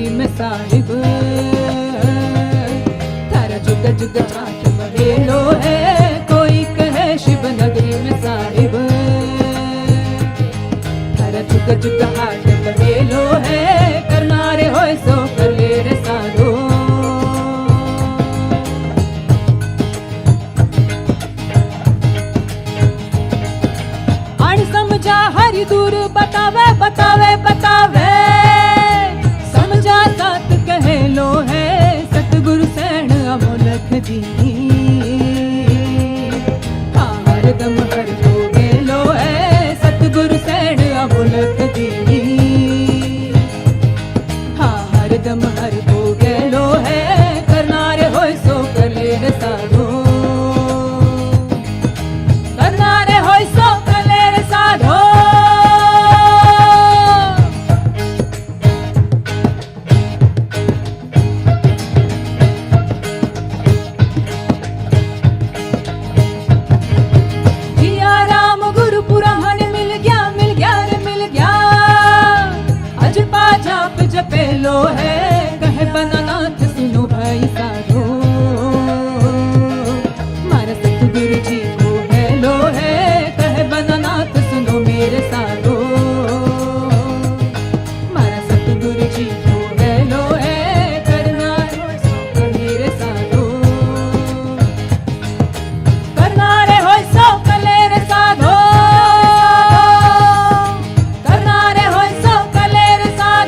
नगरी में साहिब थारा जुग जुग झांक महेलो है कोई कहे शिव नगरी में साहिब थारा जुग जुग हाथ महेलो है करना रे होए सो कर ले रे साधो समझा हरि दूर बतावे बतावे बतावे समझा साथ कहे लो है सतगुरु सैन अमोलक जी हाँ हरदम हर जोगे लो है सतगुरु सैन अमोलक जी हाँ हरदम हर जोगे लो है करना रे होए सो कर ले रे साधो करना रे होए सो कर ले रे साधो जपेलो है कहे बनानाथ सुनो भाई साधो मारा सतगुरु जी को हेलो है कहे बनानाथ सुनो मेरे साधो मारा सतगुरु जी को हेलो है करना सो मेरे साधो करना रे हो सो कले रे साधो करना रे हो सो कले रे साधो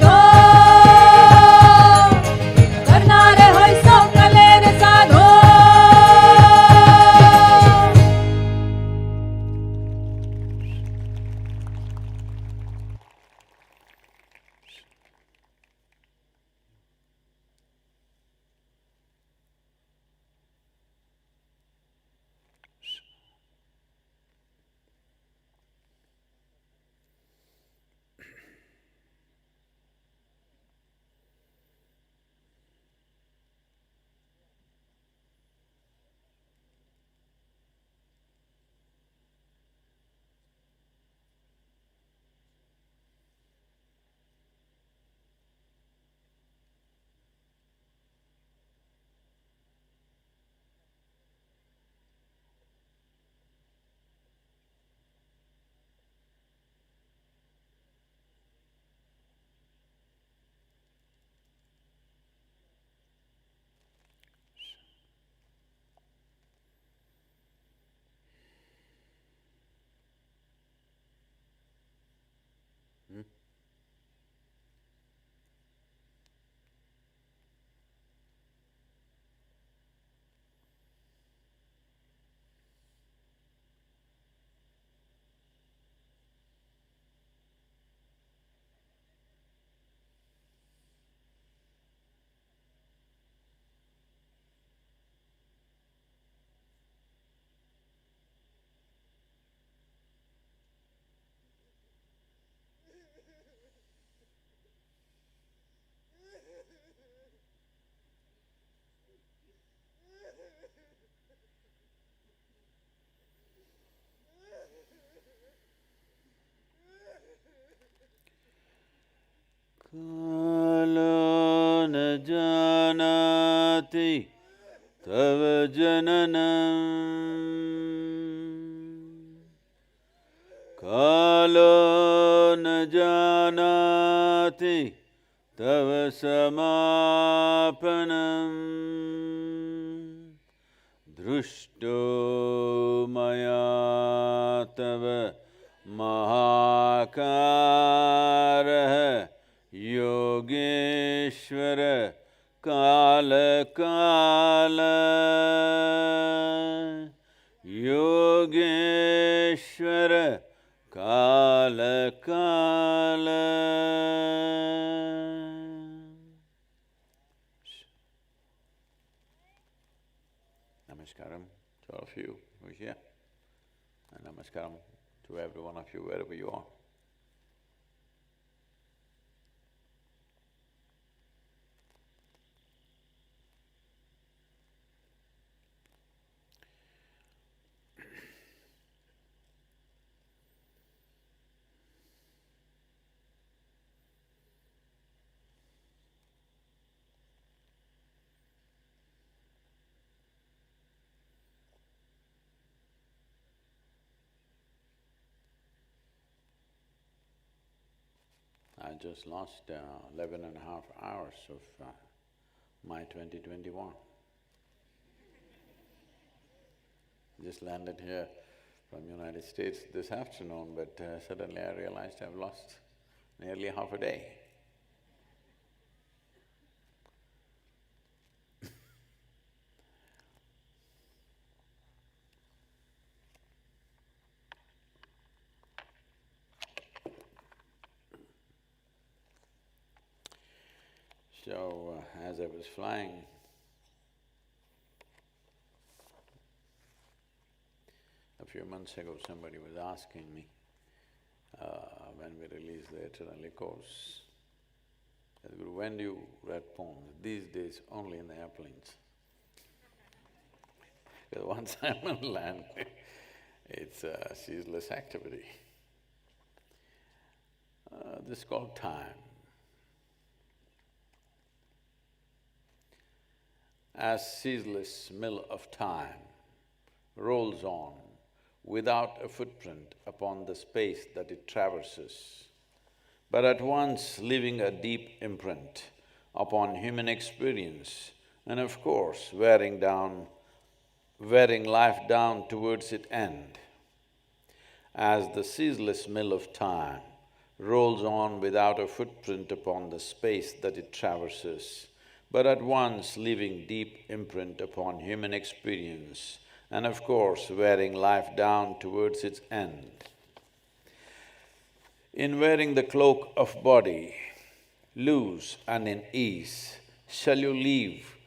कालो न जानाति तव जननम् कालो न जानाति तव समापनम् दृष्टो मया तव महाकारः योगेश्वर काल काल योगेश्वर काल काल Namaskaram to all of you who are here, and namaskaram to every one of you wherever you are. I just lost 11 and a half hours of my 2021. Just landed here from United States this afternoon, but suddenly I realized I've lost nearly half a day. So, as I was flying, a few months ago somebody was asking me, when we released the Eternally course, Sadhguru, when do you write poems? These days only in the airplanes. Because once I'm on land, it's a ceaseless activity. This is called time. As ceaseless mill of time rolls on without a footprint upon the space that it traverses, but at once leaving a deep imprint upon human experience and of course wearing life down towards its end. As the ceaseless mill of time rolls on without a footprint upon the space that it traverses, but at once leaving deep imprint upon human experience and of course wearing life down towards its end. In wearing the cloak of body, loose and in ease, shall you leave…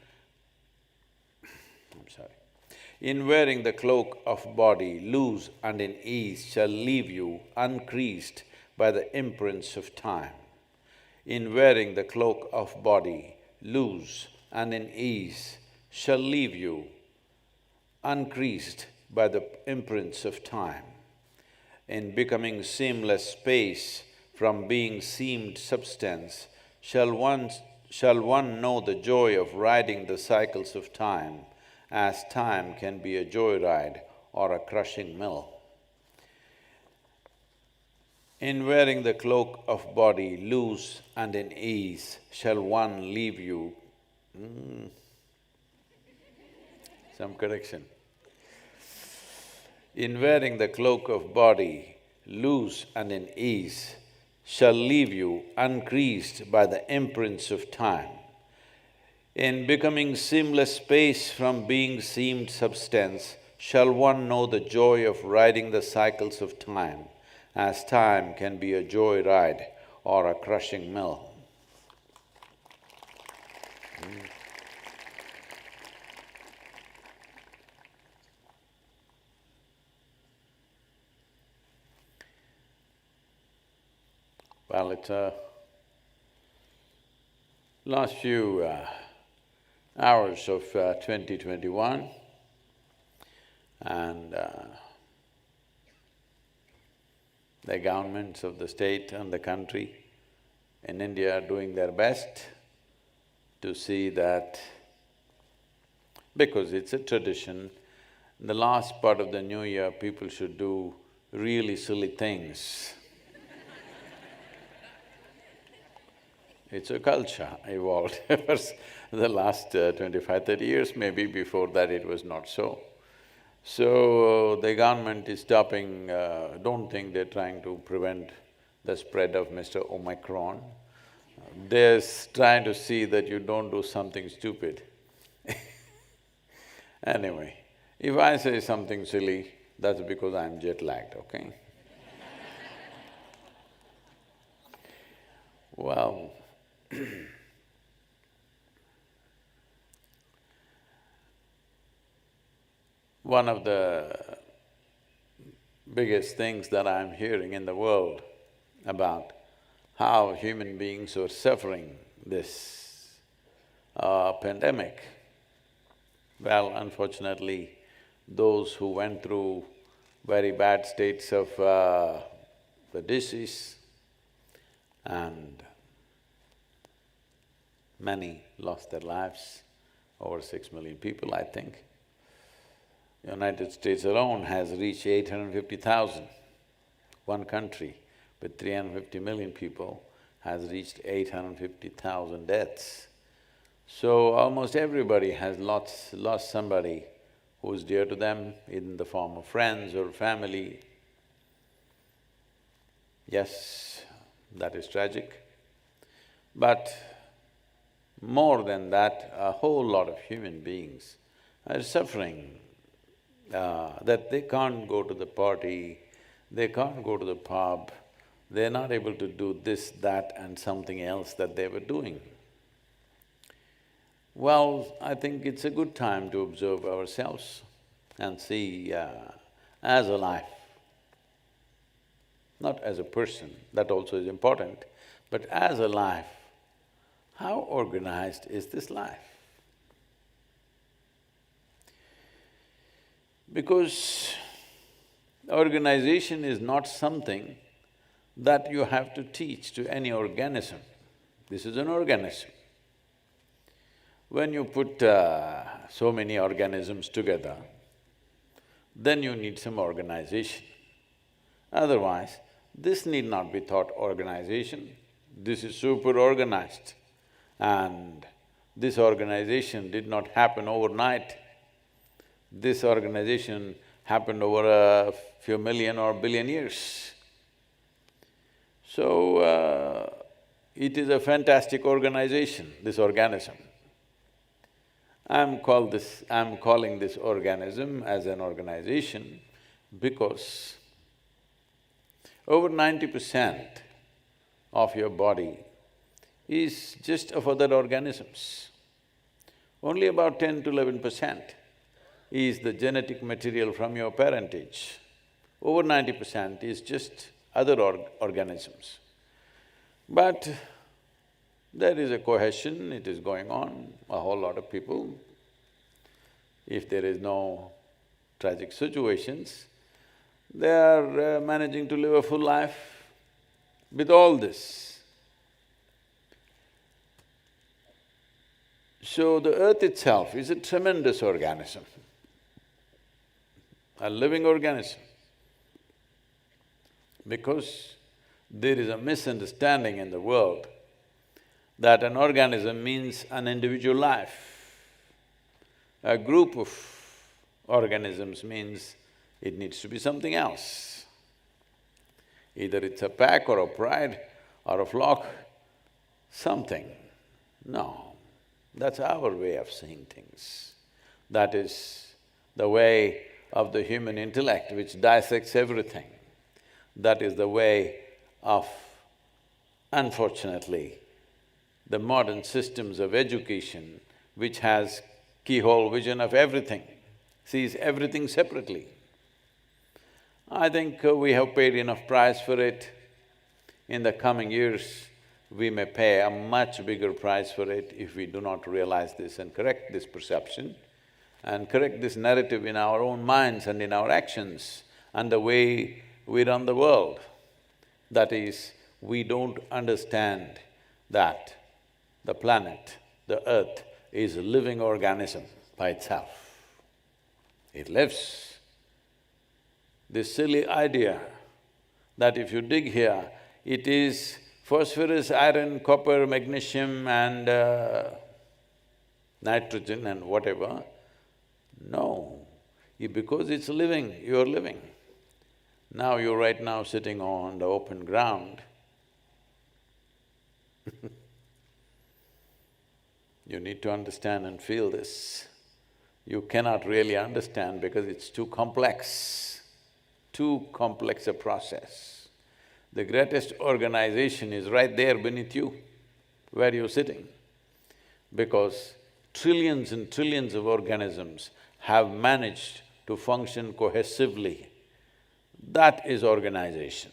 In wearing the cloak of body, loose and in ease, shall leave you uncreased by the imprints of time. In wearing the cloak of body, loose and in ease, shall leave you uncreased by the imprints of time. In becoming seamless space from being seamed substance, shall one know the joy of riding the cycles of time, as time can be a joyride or a crushing mill. In wearing the cloak of body, loose and in ease, shall one leave you… Some correction. In wearing the cloak of body, loose and in ease, shall leave you uncreased by the imprints of time. In becoming seamless space from being seamed substance, shall one know the joy of riding the cycles of time, as time can be a joy ride or a crushing mill. Well, it's last few hours of 2021 and the governments of the state and the country in India are doing their best to see that, because it's a tradition, in the last part of the new year, people should do really silly things. It's a culture evolved over the last 25, 30 years, maybe before that it was not so. So, the government is stopping… don't think they're trying to prevent the spread of Mr. Omicron. They're trying to see that you don't do something stupid. Anyway, if I say something silly, that's because I'm jet-lagged, okay? Well, one of the biggest things that I'm hearing in the world about how human beings are suffering this pandemic, well, unfortunately, those who went through very bad states of the disease and many lost their lives, over 6 million people, I think. United States alone has reached 850,000. One country with 350 million people has reached 850,000 deaths. So almost everybody has lost somebody who's dear to them in the form of friends or family. Yes, that is tragic. But more than that, a whole lot of human beings are suffering, that they can't go to the party, they can't go to the pub, they're not able to do this, that and something else that they were doing. Well, I think it's a good time to observe ourselves and see as a life, not as a person, that also is important, but as a life, how organized is this life? Because organization is not something that you have to teach to any organism. This is an organism. When you put so many organisms together, then you need some organization. Otherwise, this need not be taught organization, this is super organized. And this organization did not happen overnight. This organization happened over a few million or billion years. So, it is a fantastic organization, this organism. I'm calling this organism as an organization because over 90% of your body is just of other organisms. Only about 10 to 11% is the genetic material from your parentage. Over 90% is just other organisms. But there is a cohesion, it is going on, a whole lot of people. If there is no tragic situations, they are managing to live a full life with all this. So the earth itself is a tremendous organism, a living organism. Because there is a misunderstanding in the world that an organism means an individual life. A group of organisms means it needs to be something else. Either it's a pack or a pride or a flock, something. No, that's our way of seeing things. That is the way of the human intellect which dissects everything. That is the way of, unfortunately, the modern systems of education which has keyhole vision of everything, sees everything separately. I think we have paid enough price for it. In the coming years, we may pay a much bigger price for it if we do not realize this and correct this perception and correct this narrative in our own minds and in our actions and the way we run the world. That is, we don't understand that the planet, the earth, is a living organism by itself. It lives. This silly idea that if you dig here, it is phosphorus, iron, copper, magnesium and nitrogen and whatever. No, because it's living, you're living. Now you're right now sitting on the open ground. You need to understand and feel this. You cannot really understand because it's too complex a process. The greatest organization is right there beneath you, where you're sitting, because trillions and trillions of organisms have managed to function cohesively. That is organization.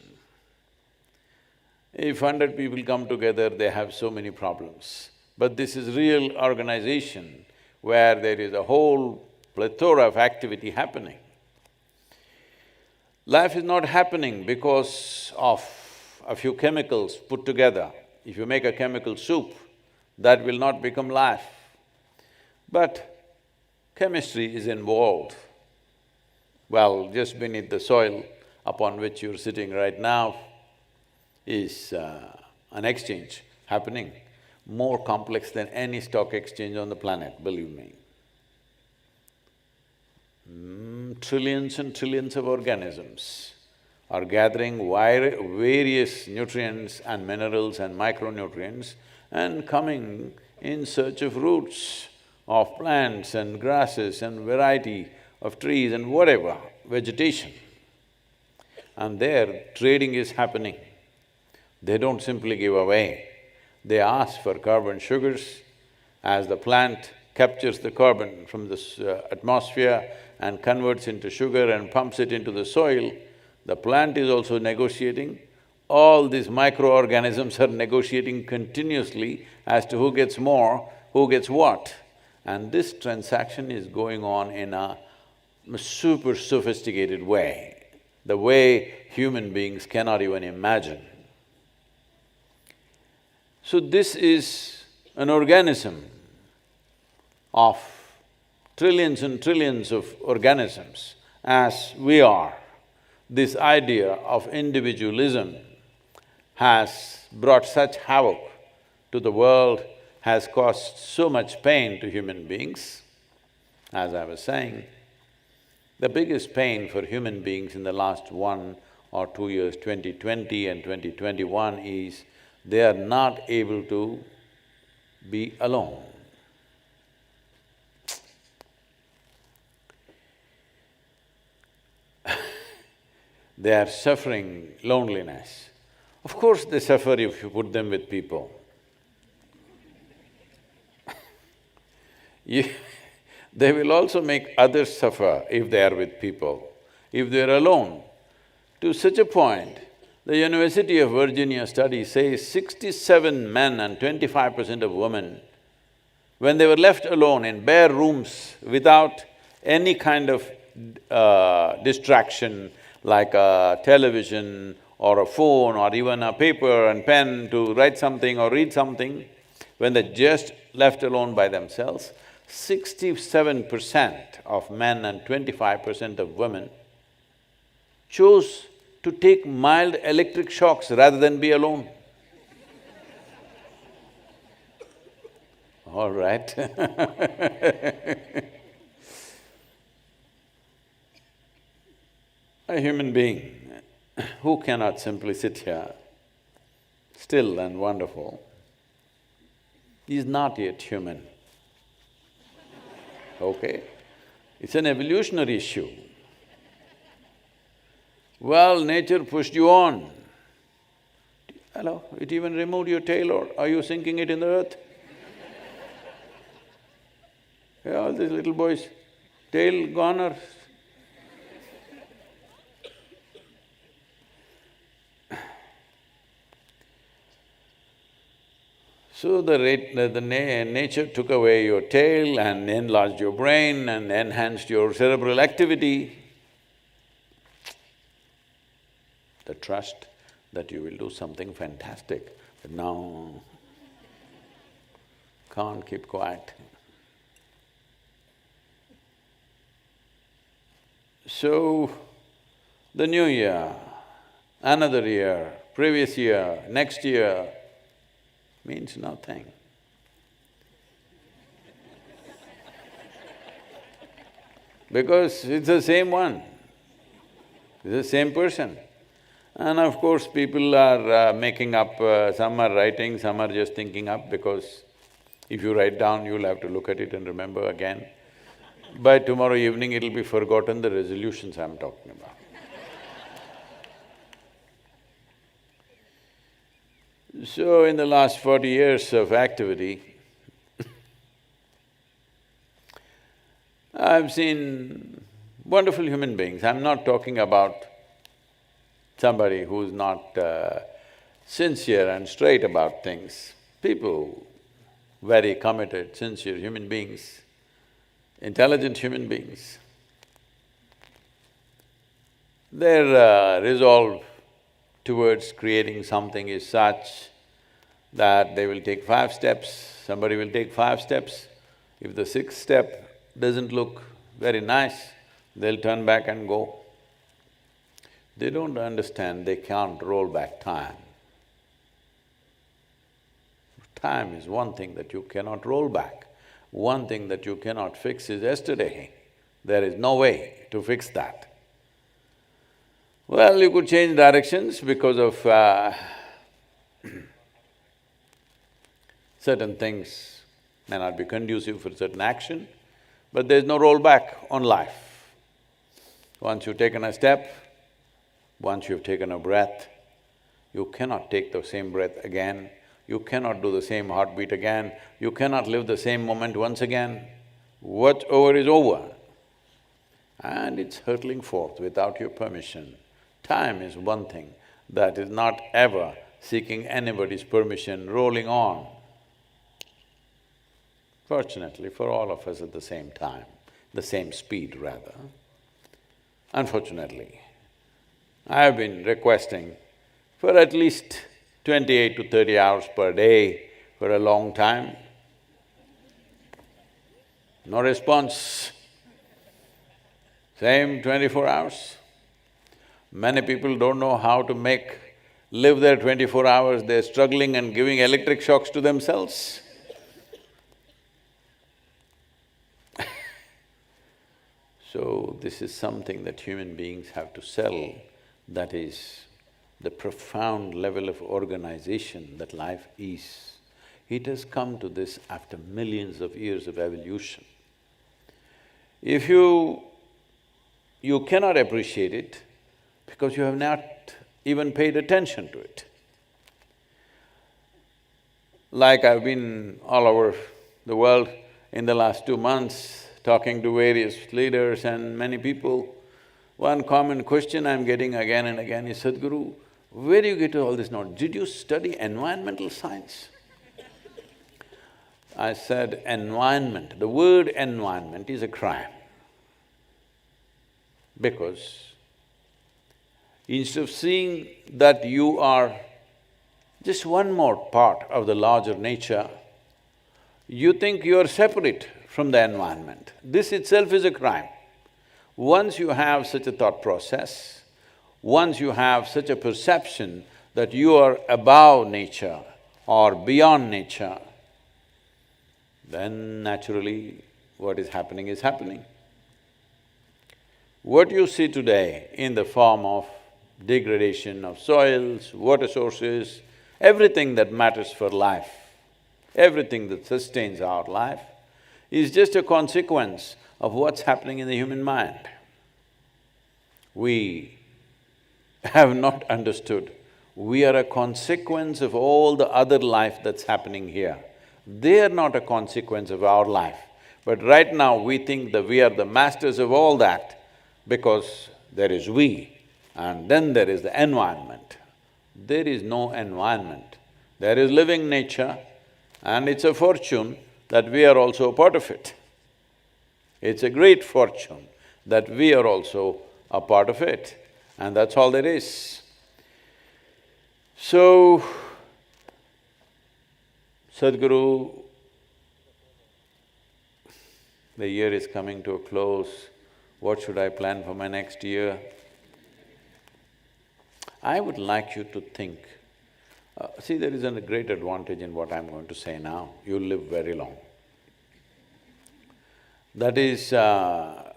If 100 people come together, they have so many problems. But this is real organization where there is a whole plethora of activity happening. Life is not happening because of a few chemicals put together. If you make a chemical soup, that will not become life. But chemistry is involved. Well, just beneath the soil upon which you're sitting right now is an exchange happening, more complex than any stock exchange on the planet, believe me. Trillions and trillions of organisms are gathering various nutrients and minerals and micronutrients and coming in search of roots of plants and grasses and variety of trees and whatever, vegetation. And there, trading is happening. They don't simply give away, they ask for carbon sugars. As the plant captures the carbon from the atmosphere and converts into sugar and pumps it into the soil, the plant is also negotiating. All these microorganisms are negotiating continuously as to who gets more, who gets what. And this transaction is going on in a super sophisticated way, the way human beings cannot even imagine. So this is an organism of trillions and trillions of organisms as we are. This idea of individualism has brought such havoc to the world, has caused so much pain to human beings. As I was saying, the biggest pain for human beings in the last 1 or 2 years, 2020 and 2021, is they are not able to be alone. They are suffering loneliness. Of course they suffer if you put them with people. They will also make others suffer if they are with people, if they are alone. To such a point, the University of Virginia study says 67 men and 25% of women, when they were left alone in bare rooms without any kind of distraction like a television or a phone or even a paper and pen to write something or read something, when they're just left alone by themselves, 67% of men and 25% of women chose to take mild electric shocks rather than be alone. All right A human being who cannot simply sit here, still and wonderful, is not yet human, okay? It's an evolutionary issue. Well, nature pushed you on. Hello, it even removed your tail, or are you sinking it in the earth? Yeah, all these little boys, tail gone or… So nature took away your tail and enlarged your brain and enhanced your cerebral activity. The trust that you will do something fantastic, but now can't keep quiet. So, the new year, another year, previous year, next year means nothing. Because it's the same one, it's the same person. And of course, people are making up, some are writing, some are just thinking up, because if you write down, you'll have to look at it and remember again. By tomorrow evening, it'll be forgotten the resolutions I'm talking about. So, in the last 40 years of activity, I've seen wonderful human beings. I'm not talking about somebody who's not sincere and straight about things. People, very committed, sincere human beings, intelligent human beings. Their resolve towards creating something is such that they will take 5 steps, somebody will take 5 steps. If the 6th step doesn't look very nice, they'll turn back and go. They don't understand they can't roll back time. Time is one thing that you cannot roll back. One thing that you cannot fix is yesterday. There is no way to fix that. Well, you could change directions because of certain things may not be conducive for certain action, but there's no rollback on life. Once you've taken a step, once you've taken a breath, you cannot take the same breath again, you cannot do the same heartbeat again, you cannot live the same moment once again. What's over is over. And it's hurtling forth without your permission. Time is one thing that is not ever seeking anybody's permission, rolling on. Fortunately for all of us at the same time, the same speed rather. Unfortunately, I have been requesting for at least 28 to 30 hours per day for a long time. No response. Same 24 hours. Many people don't know how to live their 24 hours, they're struggling and giving electric shocks to themselves. So, this is something that human beings have to sell, that is the profound level of organization that life is. It has come to this after millions of years of evolution. If you cannot appreciate it because you have not even paid attention to it. Like I've been all over the world in the last 2 months, talking to various leaders and many people, one common question I'm getting again and again is, Sadhguru, where do you get all this knowledge? Did you study environmental science? I said, environment, the word environment is a crime. Because instead of seeing that you are just one more part of the larger nature, you think you are separate from the environment. This itself is a crime. Once you have such a thought process, once you have such a perception that you are above nature or beyond nature, then naturally what is happening is happening. What you see today in the form of degradation of soils, water sources, everything that matters for life, everything that sustains our life, is just a consequence of what's happening in the human mind. We have not understood, we are a consequence of all the other life that's happening here. They are not a consequence of our life. But right now we think that we are the masters of all that because there is we and then there is the environment. There is no environment. There is living nature and it's a fortune that we are also a part of it. It's a great fortune that we are also a part of it, and that's all there is. So, Sadhguru, the year is coming to a close, what should I plan for my next year? I would like you to think, see, there is a great advantage in what I'm going to say now, you'll live very long. That is, I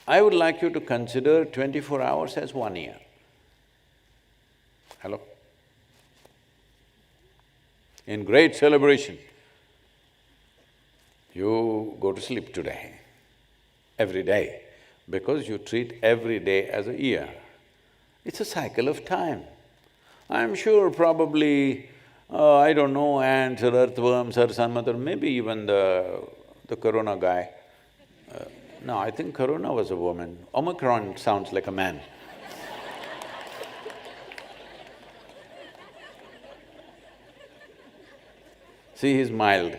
would like you to consider 24 hours as 1 year. Hello? In great celebration, you go to sleep today, every day, because you treat every day as a year. It's a cycle of time. I'm sure probably, I don't know, ants or earthworms or some other, maybe even the corona guy. No, I think corona was a woman. Omicron sounds like a man. See, he's mild.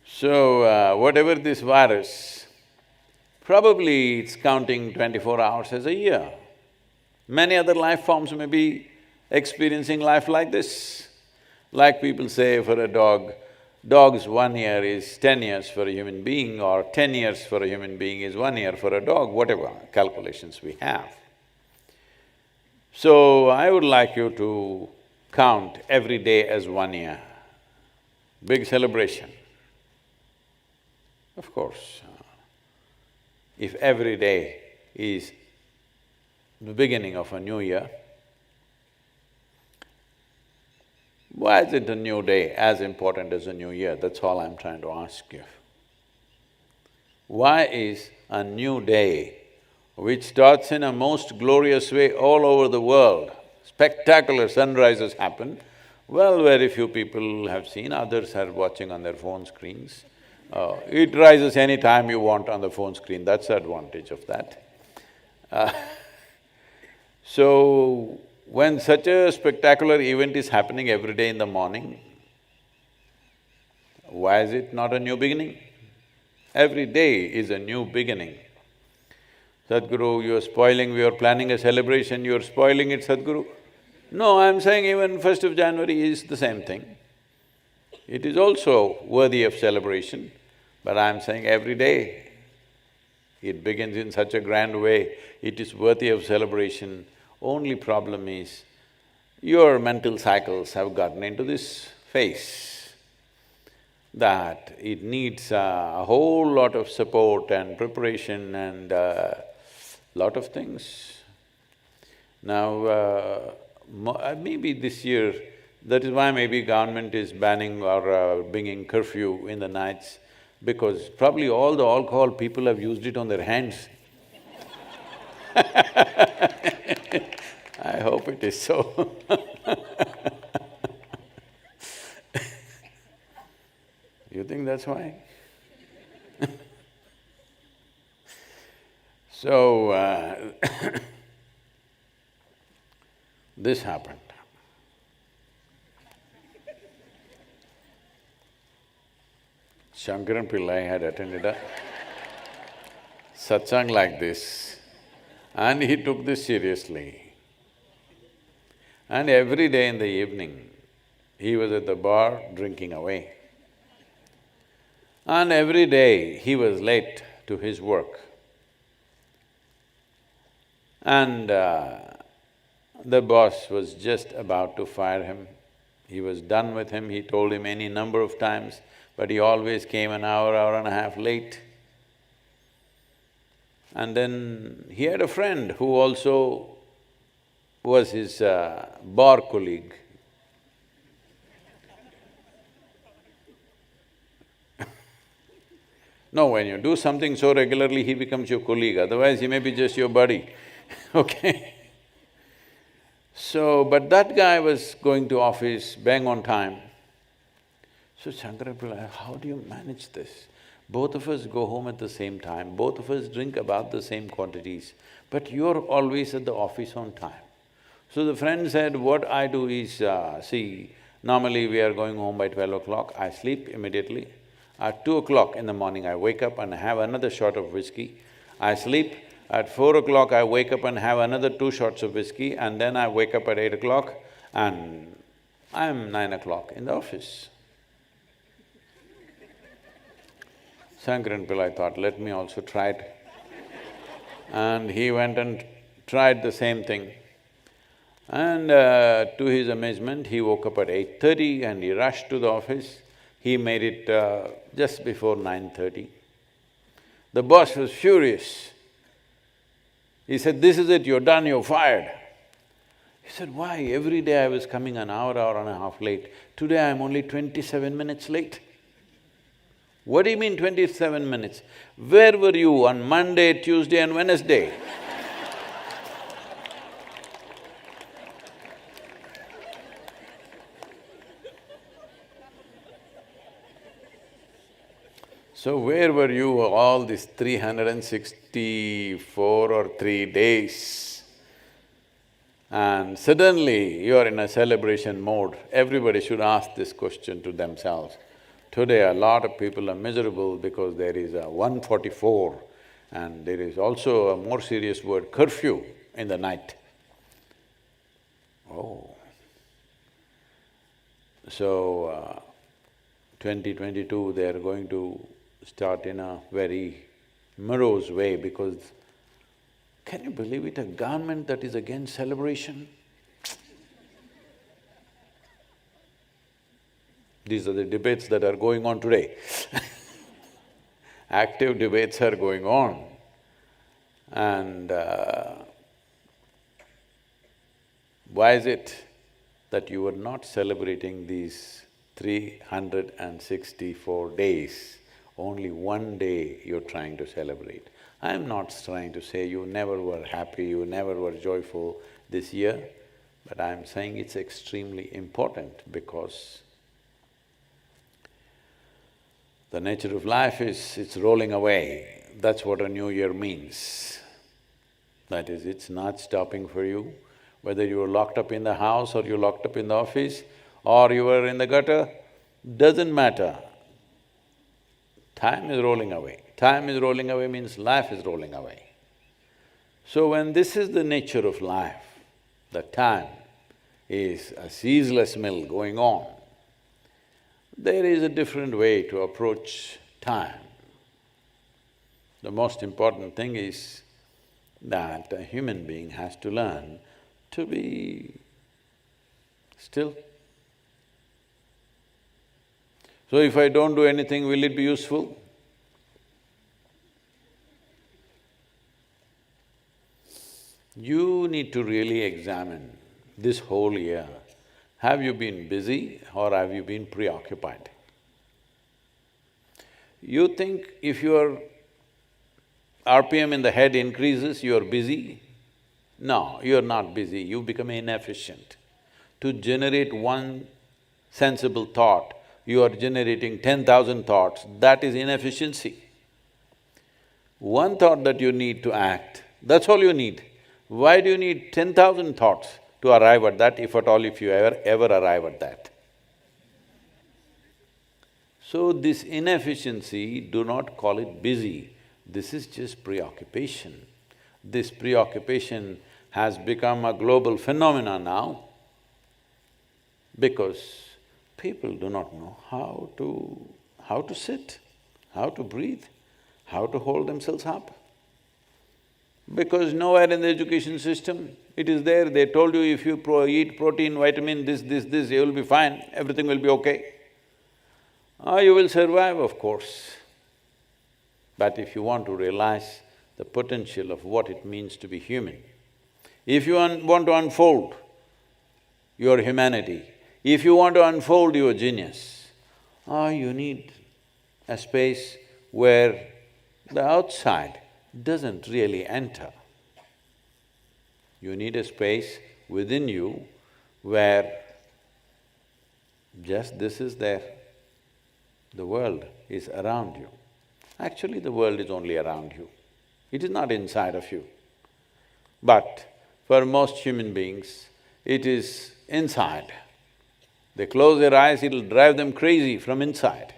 So, whatever this virus, probably it's counting 24 hours as a year. Many other life forms may be experiencing life like this. Like people say for a dog's 1 year is 10 years for a human being, or 10 years for a human being is 1 year for a dog, whatever calculations we have. So, I would like you to count every day as 1 year. Big celebration. Of course, if every day is the beginning of a new year, why is it a new day as important as a new year? That's all I'm trying to ask you. Why is a new day, which starts in a most glorious way all over the world, spectacular sunrises happen, well, very few people have seen, others are watching on their phone screens. It rises any time you want on the phone screen, that's the advantage of that. So, when such a spectacular event is happening every day in the morning, why is it not a new beginning? Every day is a new beginning. Sadhguru, you're spoiling, we are planning a celebration, you're spoiling it, Sadhguru. No, I'm saying even 1st of January is the same thing. It is also worthy of celebration, but I'm saying every day it begins in such a grand way, it is worthy of celebration. Only problem is, your mental cycles have gotten into this phase that it needs a whole lot of support and preparation and lot of things. Now, maybe this year, that is why maybe government is banning or bringing curfew in the nights, because probably all the alcohol people have used it on their hands. I hope it is so. You think that's why? So, this happened. Shankaran Pillai had attended a satsang like this, and he took this seriously. And every day in the evening, he was at the bar drinking away. And every day he was late to his work. And the boss was just about to fire him. He was done with him, he told him any number of times, but he always came an hour and a half late. And then he had a friend who also was his bar colleague. No, when you do something so regularly, he becomes your colleague, otherwise he may be just your buddy, okay? So, but that guy was going to office, bang on time. So Shankara Pillai, how do you manage this? Both of us go home at the same time, both of us drink about the same quantities, but you're always at the office on time. So the friend said, what I do is, see, normally we are going home by 12 o'clock, I sleep immediately. At 2 o'clock in the morning, I wake up and have another shot of whiskey. I sleep. At 4 o'clock, I wake up and have another 2 shots of whiskey, and then I wake up at 8 o'clock and I'm 9 o'clock in the office. Shankaran Pillai thought, let me also try it. And he went and tried the same thing. And to his amazement, he woke up at 8:30 and he rushed to the office. He made it just before 9:30. The boss was furious. He said, this is it, you're done, you're fired. He said, why? Every day I was coming an hour and a half late. Today I'm only 27 minutes late. What do you mean 27 minutes? Where were you on Monday, Tuesday and Wednesday? So where were you all these 364 or 3 days? And suddenly you are in a celebration mode. Everybody should ask this question to themselves. Today a lot of people are miserable because there is a 144 and there is also a more serious word, curfew in the night. Oh. So, 2022 they are going to start in a very morose way because Can you believe it, a government that is against celebration? These are the debates that are going on today. Active debates are going on. And why is it that you are not celebrating these 364 days? Only one day you're trying to celebrate. I'm not trying to say you never were happy, you never were joyful this year, but I'm saying it's extremely important because the nature of life is, it's rolling away. That's what a new year means. That is, it's not stopping for you. Whether you were locked up in the house or you're locked up in the office or you were in the gutter, doesn't matter. Time is rolling away. Time is rolling away means life is rolling away. So when this is the nature of life, the time is a ceaseless mill going on, there is a different way to approach time. The most important thing is that a human being has to learn to be still. So if I don't do anything, will it be useful? You need to really examine this whole year. Have you been busy or have you been preoccupied? You think if your RPM in the head increases, you're busy? No, you're not busy, you become inefficient. To generate one sensible thought, you are generating 10,000 thoughts, that is inefficiency. One thought that you need to act, that's all you need. Why do you need 10,000 thoughts to arrive at that, if at all, if you ever arrive at that? So this inefficiency, do not call it busy, this is just preoccupation. This preoccupation has become a global phenomenon now because people do not know how to sit, how to breathe, how to hold themselves up. Because nowhere in the education system it is there, they told you if you eat protein, vitamin, this, you will be fine, everything will be okay. You will survive, of course. But if you want to realize the potential of what it means to be human, if you want to unfold your humanity, if you want to unfold your genius, you need a space where the outside doesn't really enter. You need a space within you where just this is there, the world is around you. Actually, the world is only around you, it is not inside of you. But for most human beings, it is inside. They close their eyes, it'll drive them crazy from inside.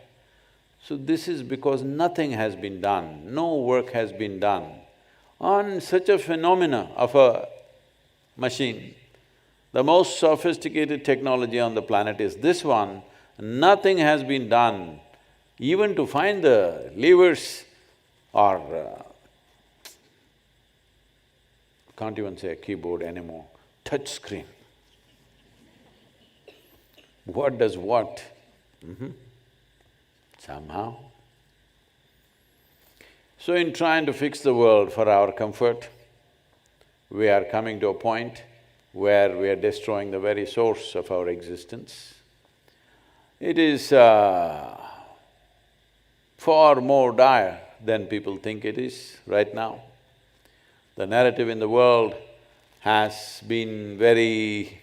So this is because nothing has been done, no work has been done on such a phenomena of a machine. The most sophisticated technology on the planet is this one, nothing has been done even to find the levers or can't even say a keyboard anymore, touch screen. What does what? Somehow. So in trying to fix the world for our comfort, we are coming to a point where we are destroying the very source of our existence. It is far more dire than people think it is right now. The narrative in the world has been very,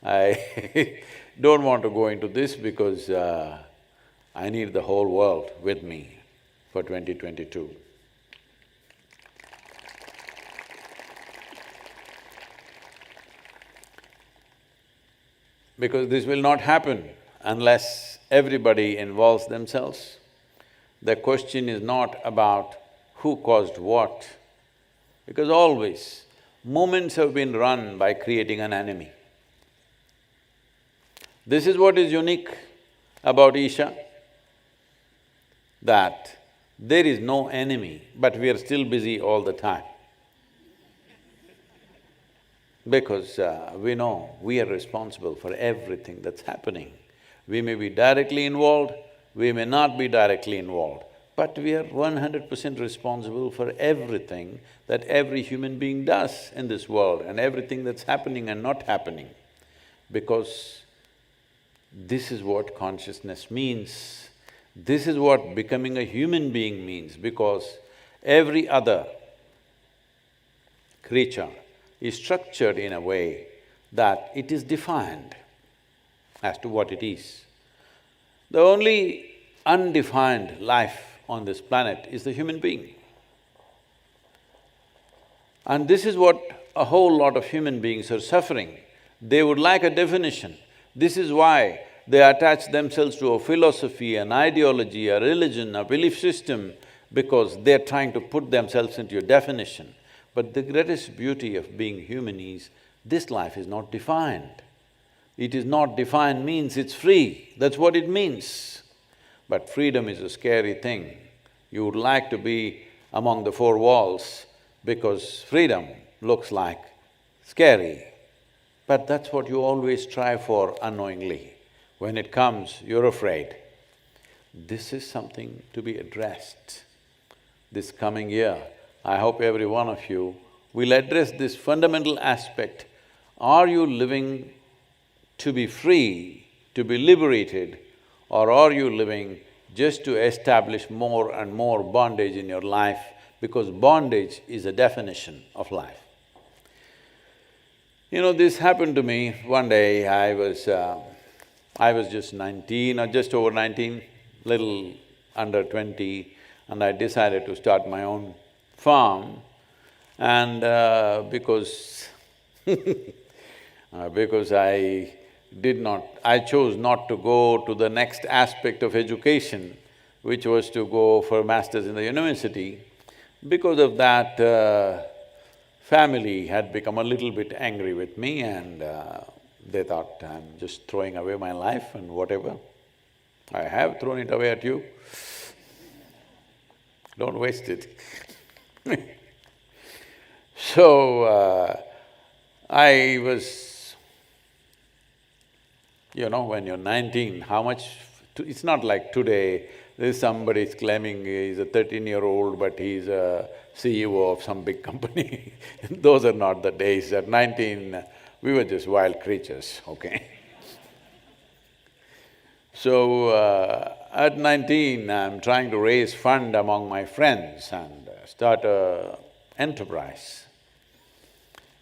I don't want to go into this because I need the whole world with me for 2022. Because this will not happen unless everybody involves themselves. The question is not about who caused what, because always movements have been run by creating an enemy. This is what is unique about Isha, that There is no enemy, but we are still busy all the time. Because we know we are responsible for everything that's happening. We may be directly involved, we may not be directly involved, but we are 100% responsible for everything that every human being does in this world and everything that's happening and not happening. Because this is what consciousness means. This is what becoming a human being means, because every other creature is structured in a way that it is defined as to what it is. The only undefined life on this planet is the human being. And this is what a whole lot of human beings are suffering. They would like a definition. This is why they attach themselves to a philosophy, an ideology, a religion, a belief system, because they're trying to put themselves into a definition. But the greatest beauty of being human is, this life is not defined. It is not defined means it's free, that's what it means. But freedom is a scary thing. You would like to be among the four walls because freedom looks like scary. But that's what you always strive for unknowingly. When it comes, you're afraid. This is something to be addressed. This coming year, I hope every one of you will address this fundamental aspect. Are you living to be free, to be liberated, or are you living just to establish more and more bondage in your life? Because bondage is a definition of life. You know, this happened to me one day. I was just 19 or just over 19, little under 20, and I decided to start my own farm. And because I chose not to go to the next aspect of education, which was to go for masters in the university. Because of that, family had become a little bit angry with me, and they thought I'm just throwing away my life and whatever. I have thrown it away at you. Don't waste it. So, I was… You know, when you're 19, how much… It's not like today, there's somebody's claiming he's a 13-year-old, but he's a CEO of some big company. Those are not the days. At 19, we were just wild creatures, okay? So, at 19, I'm trying to raise fund among my friends and start a enterprise.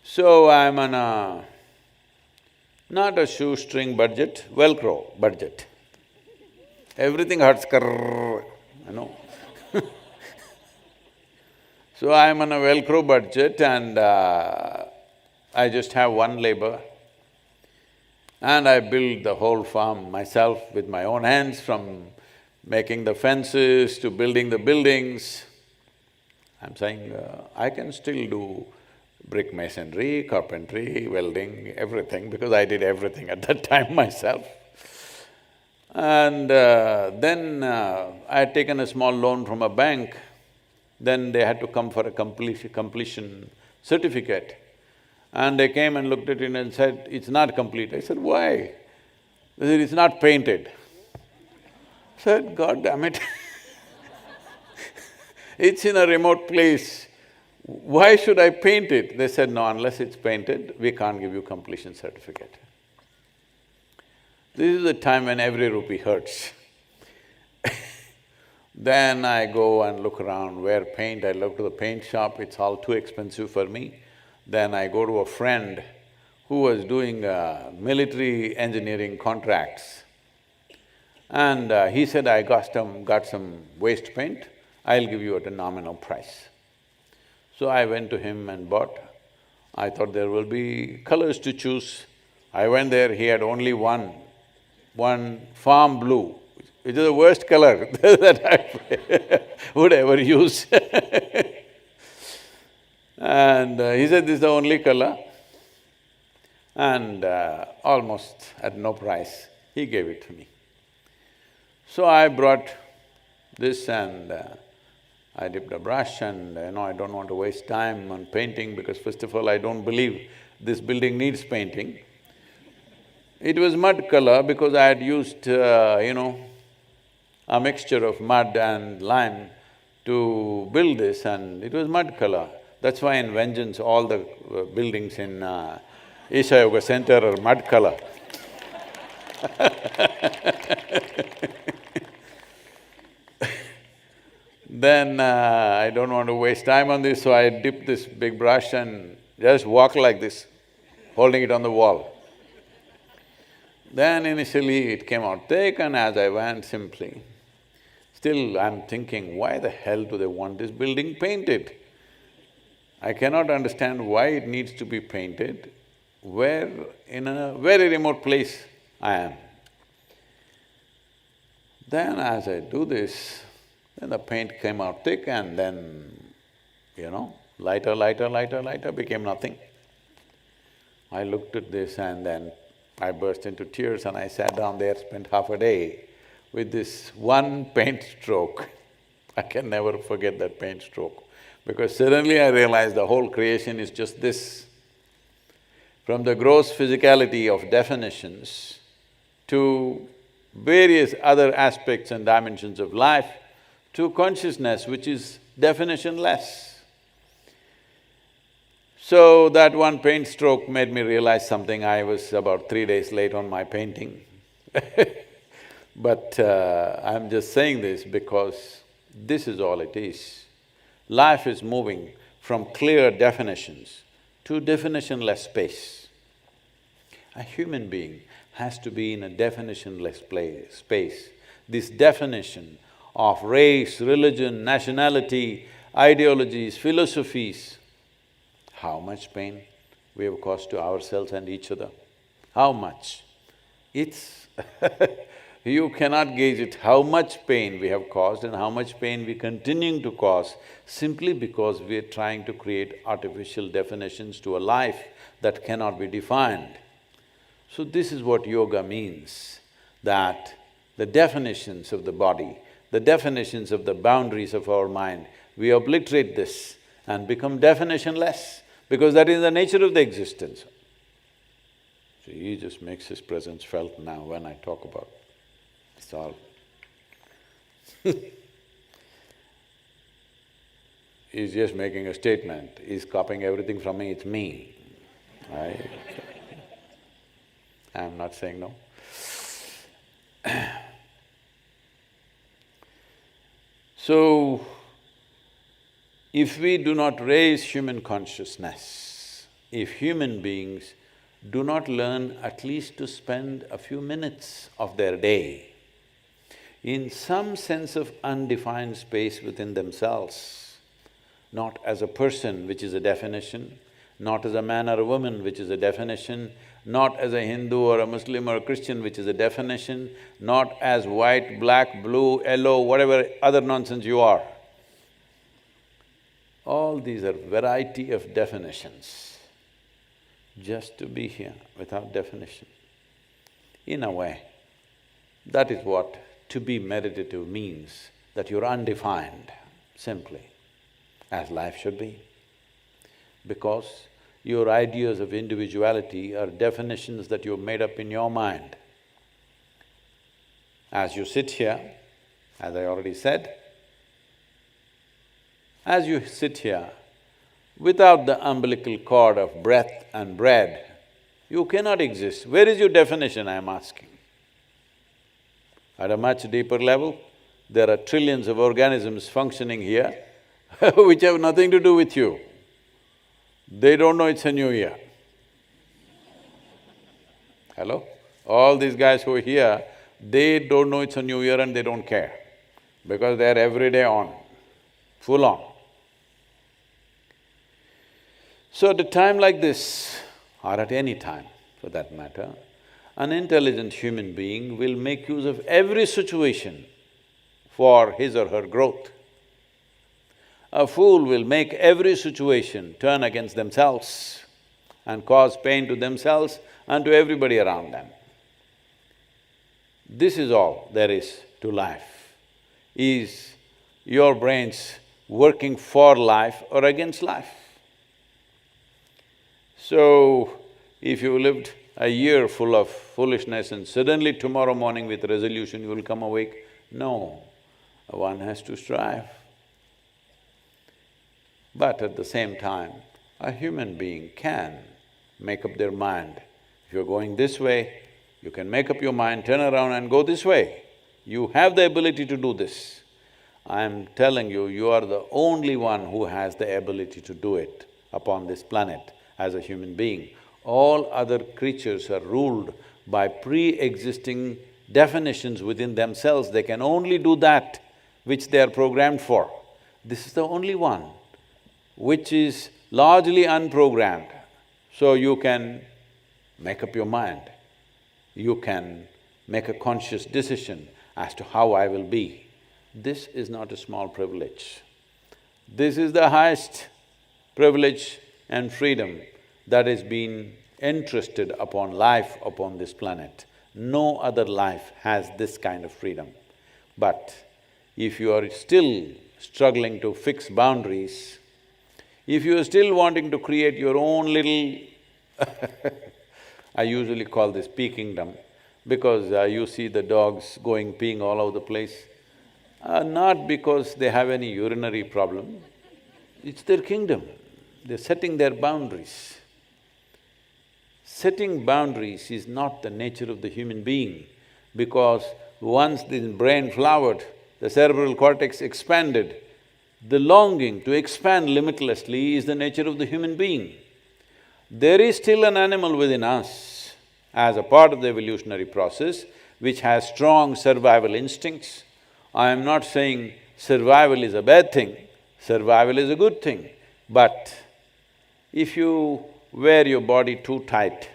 So, I'm on a… not a shoestring budget, Velcro budget. Everything hurts, you know. So I'm on a Velcro budget, and I just have one labor, and I build the whole farm myself with my own hands, from making the fences to building the buildings. I'm saying, I can still do brick masonry, carpentry, welding, everything, because I did everything at that time myself. And then I had taken a small loan from a bank. Then they had to come for a completion certificate. And they came and looked at it and said, it's not complete. I said, why? They said, it's not painted. I said, God damn it. It's in a remote place. Why should I paint it? They said, no, unless it's painted, we can't give you completion certificate. This is the time when every rupee hurts. Then I go and look around where paint, I look to the paint shop, it's all too expensive for me. Then I go to a friend who was doing military engineering contracts. And he said, I got some waste paint, I'll give you at a nominal price. So I went to him and bought. I thought there will be colors to choose. I went there, he had only one farm blue, which is the worst color that I would ever use. And he said, this is the only color. And almost at no price, he gave it to me. So I brought this, and I dipped a brush and I don't want to waste time on painting because first of all, I don't believe this building needs painting. It was mud color because I had used, a mixture of mud and lime to build this, and it was mud color. That's why in Vengeance, all the buildings in Isha Yoga Center are mud color. Then I don't want to waste time on this, so I dipped this big brush and just walk like this, holding it on the wall. Then initially it came out thick, and as I went simply, still I'm thinking, why the hell do they want this building painted? I cannot understand why it needs to be painted, where in a very remote place I am. Then as I do this, then the paint came out thick and then, lighter, lighter, lighter, lighter, became nothing. I looked at this and then I burst into tears and I sat down there, spent half a day with this one paint stroke. I can never forget that paint stroke, because suddenly I realized the whole creation is just this. From the gross physicality of definitions to various other aspects and dimensions of life, to consciousness which is definitionless. So that one paint stroke made me realize something. I was about 3 days late on my painting but I'm just saying this because this is all it is. Life is moving from clear definitions to definitionless space. A human being has to be in a definitionless space. This definition of race, religion, nationality, ideologies, philosophies, how much pain we have caused to ourselves and each other. How much? It's you cannot gauge it, how much pain we have caused and how much pain we continuing to cause simply because we are trying to create artificial definitions to a life that cannot be defined. So this is what yoga means, that the definitions of the body, the definitions of the boundaries of our mind, we obliterate this and become definitionless, because that is the nature of the existence. So he just makes his presence felt now when I talk about it. It's all he's just making a statement, he's copying everything from me, it's me. I'm not saying no. So, if we do not raise human consciousness, if human beings do not learn at least to spend a few minutes of their day in some sense of undefined space within themselves, not as a person, which is a definition, not as a man or a woman, which is a definition, not as a Hindu or a Muslim or a Christian, which is a definition, not as white, black, blue, yellow, whatever other nonsense you are. All these are variety of definitions. Just to be here without definition. In a way, that is what to be meditative means, that you're undefined, simply, as life should be. Because your ideas of individuality are definitions that you've made up in your mind. As you sit here, as I already said, as you sit here, without the umbilical cord of breath and bread, you cannot exist. Where is your definition, I'm asking? At a much deeper level, there are trillions of organisms functioning here which have nothing to do with you. They don't know it's a new year. Hello? All these guys who are here, they don't know it's a new year and they don't care, because they're every day on, full on. So at a time like this, or at any time for that matter, an intelligent human being will make use of every situation for his or her growth. A fool will make every situation turn against themselves and cause pain to themselves and to everybody around them. This is all there is to life, is your brains working for life or against life. So, if you lived a year full of foolishness and suddenly tomorrow morning with resolution you will come awake, no, one has to strive. But at the same time, a human being can make up their mind. If you're going this way, you can make up your mind, turn around and go this way. You have the ability to do this. I'm telling you, you are the only one who has the ability to do it upon this planet as a human being. All other creatures are ruled by pre-existing definitions within themselves. They can only do that which they are programmed for. This is the only one which is largely unprogrammed. So you can make up your mind. You can make a conscious decision as to how I will be. This is not a small privilege. This is the highest privilege and freedom that has been entrusted upon life upon this planet. No other life has this kind of freedom. But if you are still struggling to fix boundaries, if you are still wanting to create your own little I usually call this pea kingdom, because you see the dogs going peeing all over the place, not because they have any urinary problem, it's their kingdom. They're setting their boundaries. Setting boundaries is not the nature of the human being, because once the brain flowered, the cerebral cortex expanded, the longing to expand limitlessly is the nature of the human being. There is still an animal within us as a part of the evolutionary process which has strong survival instincts. I am not saying survival is a bad thing, survival is a good thing, but if you wear your body too tight,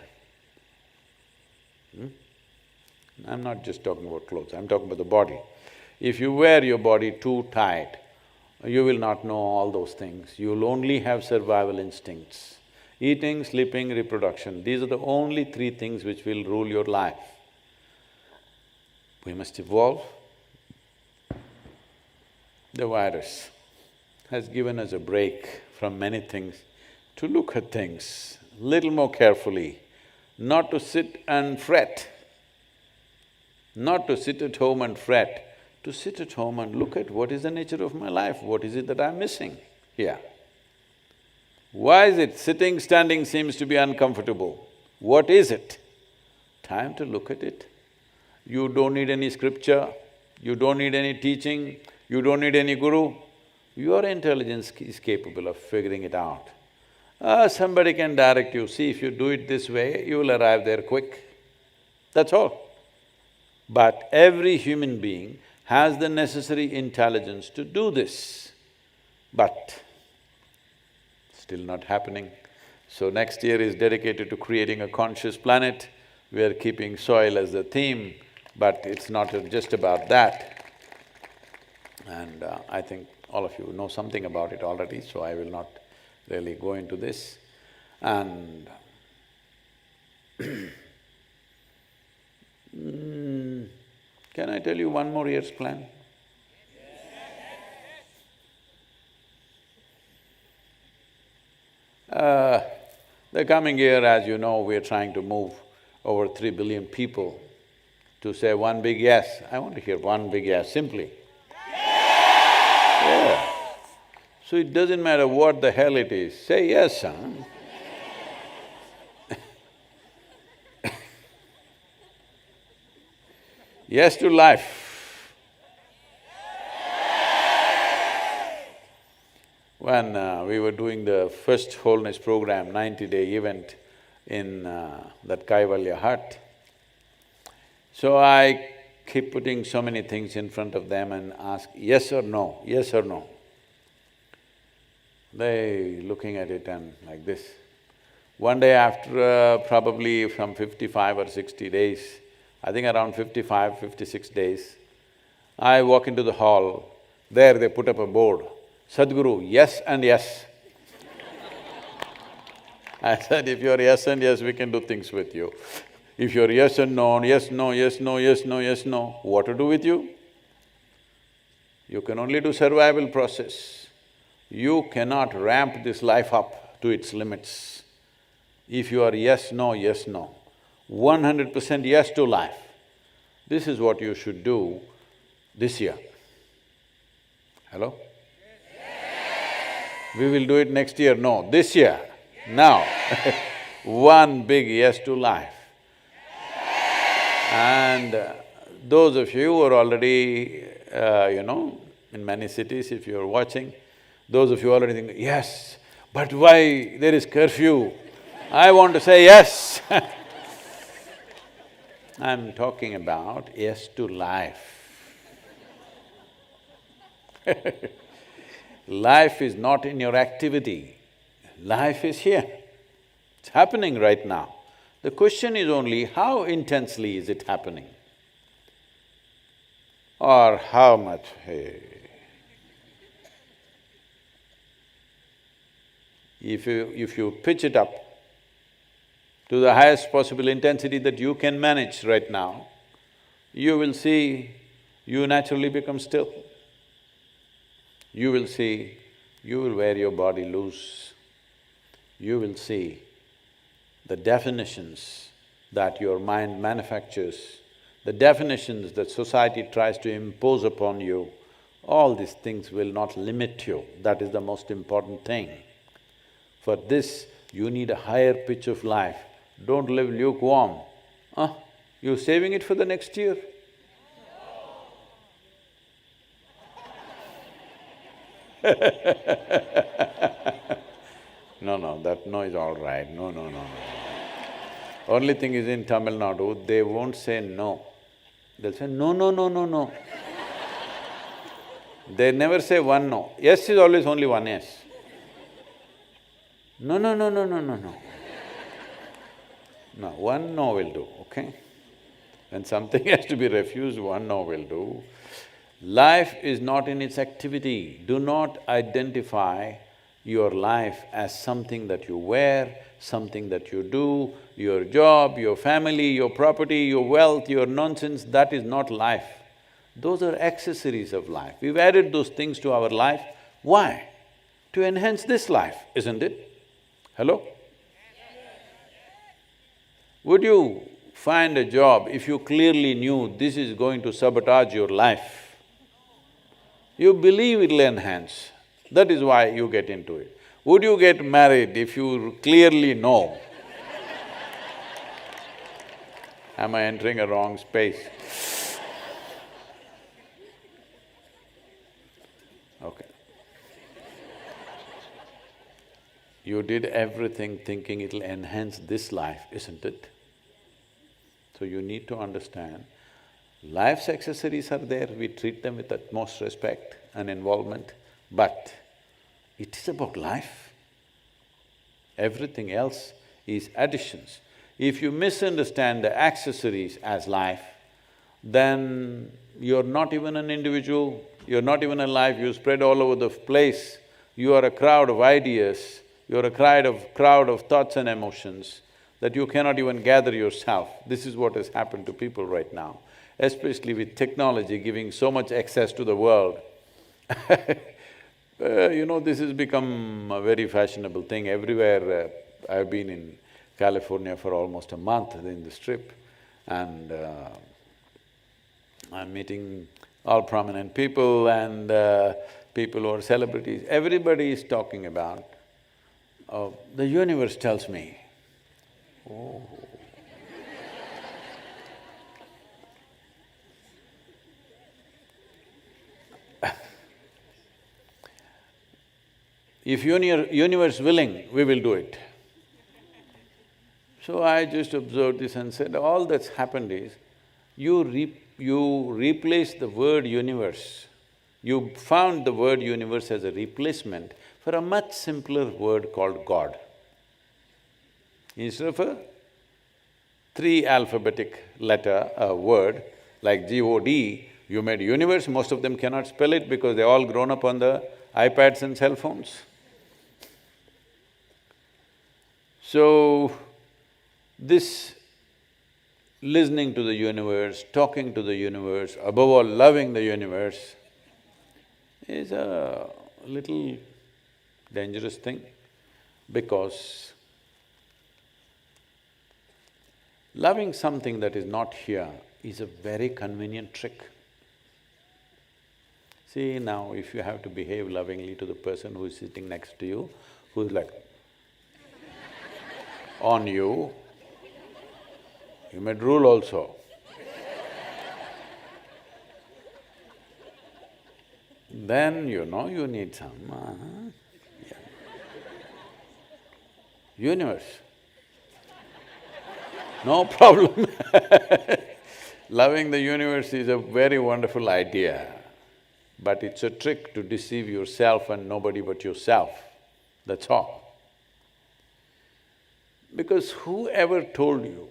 I'm not just talking about clothes, I'm talking about the body. If you wear your body too tight, you will not know all those things, you'll only have survival instincts. Eating, sleeping, reproduction, these are the only three things which will rule your life. We must evolve. The virus has given us a break from many things to look at things little more carefully, not to sit and fret, not to sit at home and fret, to sit at home and look at what is the nature of my life, what is it that I'm missing here. Why is it sitting, standing seems to be uncomfortable? What is it? Time to look at it. You don't need any scripture, you don't need any teaching, you don't need any guru. Your intelligence is capable of figuring it out. Somebody can direct you, see if you do it this way, you will arrive there quick. That's all. But every human being has the necessary intelligence to do this, but still not happening. So next year is dedicated to creating a conscious planet. We are keeping soil as the theme, but it's not just about that. And I think all of you know something about it already, so I will not really go into this. And can I tell you one more year's plan? The coming year, as you know, we are trying to move over 3 billion people to say one big yes. I want to hear one big yes, simply. Yeah. So it doesn't matter what the hell it is, say yes, huh? Yes to life. When we were doing the first wholeness program, 90-day event in that Kaivalya hut, so I keep putting so many things in front of them and ask, yes or no, yes or no. They looking at it and like this. One day after probably from 55 or 60 days, I think around 55, 56 days, I walk into the hall, there they put up a board, Sadhguru, yes and yes. I said, if you're yes and yes, we can do things with you. If you're yes and no, yes, no, yes, no, yes, no, yes, no, what to do with you? You can only do survival process. You cannot ramp this life up to its limits. If you are yes, no, 100% yes to life, this is what you should do this year. Hello? We will do it next year, no, this year, now. One big yes to life. And those of you who are already, in many cities, if you're watching, those of you already think, yes, but why there is curfew? I want to say yes. I'm talking about yes to life. Life is not in your activity, life is here. It's happening right now. The question is only how intensely is it happening? Or how much, hey. If you pitch it up to the highest possible intensity that you can manage right now, you will see you naturally become still. You will see, you will wear your body loose. You will see the definitions that your mind manufactures, the definitions that society tries to impose upon you, all these things will not limit you. That is the most important thing. For this, you need a higher pitch of life. Don't live lukewarm. You're saving it for the next year. No, that no is all right, no. Only thing is in Tamil Nadu, they won't say no. They'll say no. They never say one no. Yes is always only one yes. No. No, one no will do, okay? When something has to be refused, one no will do. Life is not in its activity. Do not identify your life as something that you wear, something that you do, your job, your family, your property, your wealth, your nonsense, that is not life. Those are accessories of life. We've added those things to our life. Why? To enhance this life, isn't it? Hello? Would you find a job if you clearly knew this is going to sabotage your life? You believe it'll enhance, that is why you get into it. Would you get married if you clearly know? Am I entering a wrong space? Okay. You did everything thinking it'll enhance this life, isn't it? So you need to understand, life's accessories are there, we treat them with utmost respect and involvement, but it is about life. Everything else is additions. If you misunderstand the accessories as life, then you're not even an individual, you're not even alive, you spread all over the place. You are a crowd of ideas, you're a crowd of thoughts and emotions that you cannot even gather yourself. This is what has happened to people right now, especially with technology giving so much access to the world. This has become a very fashionable thing everywhere. I've been in California for almost a month in this trip, and I'm meeting all prominent people and people who are celebrities. Everybody is talking about, the universe tells me, oh. If universe willing, we will do it. So I just observed this and said, all that's happened is, you replace the word universe. You found the word universe as a replacement for a much simpler word called God. Instead of a three-alphabetic letter, word like G-O-D, you made universe. Most of them cannot spell it because they're all grown up on the iPads and cell phones. So, this listening to the universe, talking to the universe, above all loving the universe, is a little dangerous thing, because loving something that is not here is a very convenient trick. See, now if you have to behave lovingly to the person who is sitting next to you, who's like on you, you may drool also. Then you know you need some, yeah. Universe. No problem. Loving the universe is a very wonderful idea, but it's a trick to deceive yourself and nobody but yourself, that's all. Because whoever told you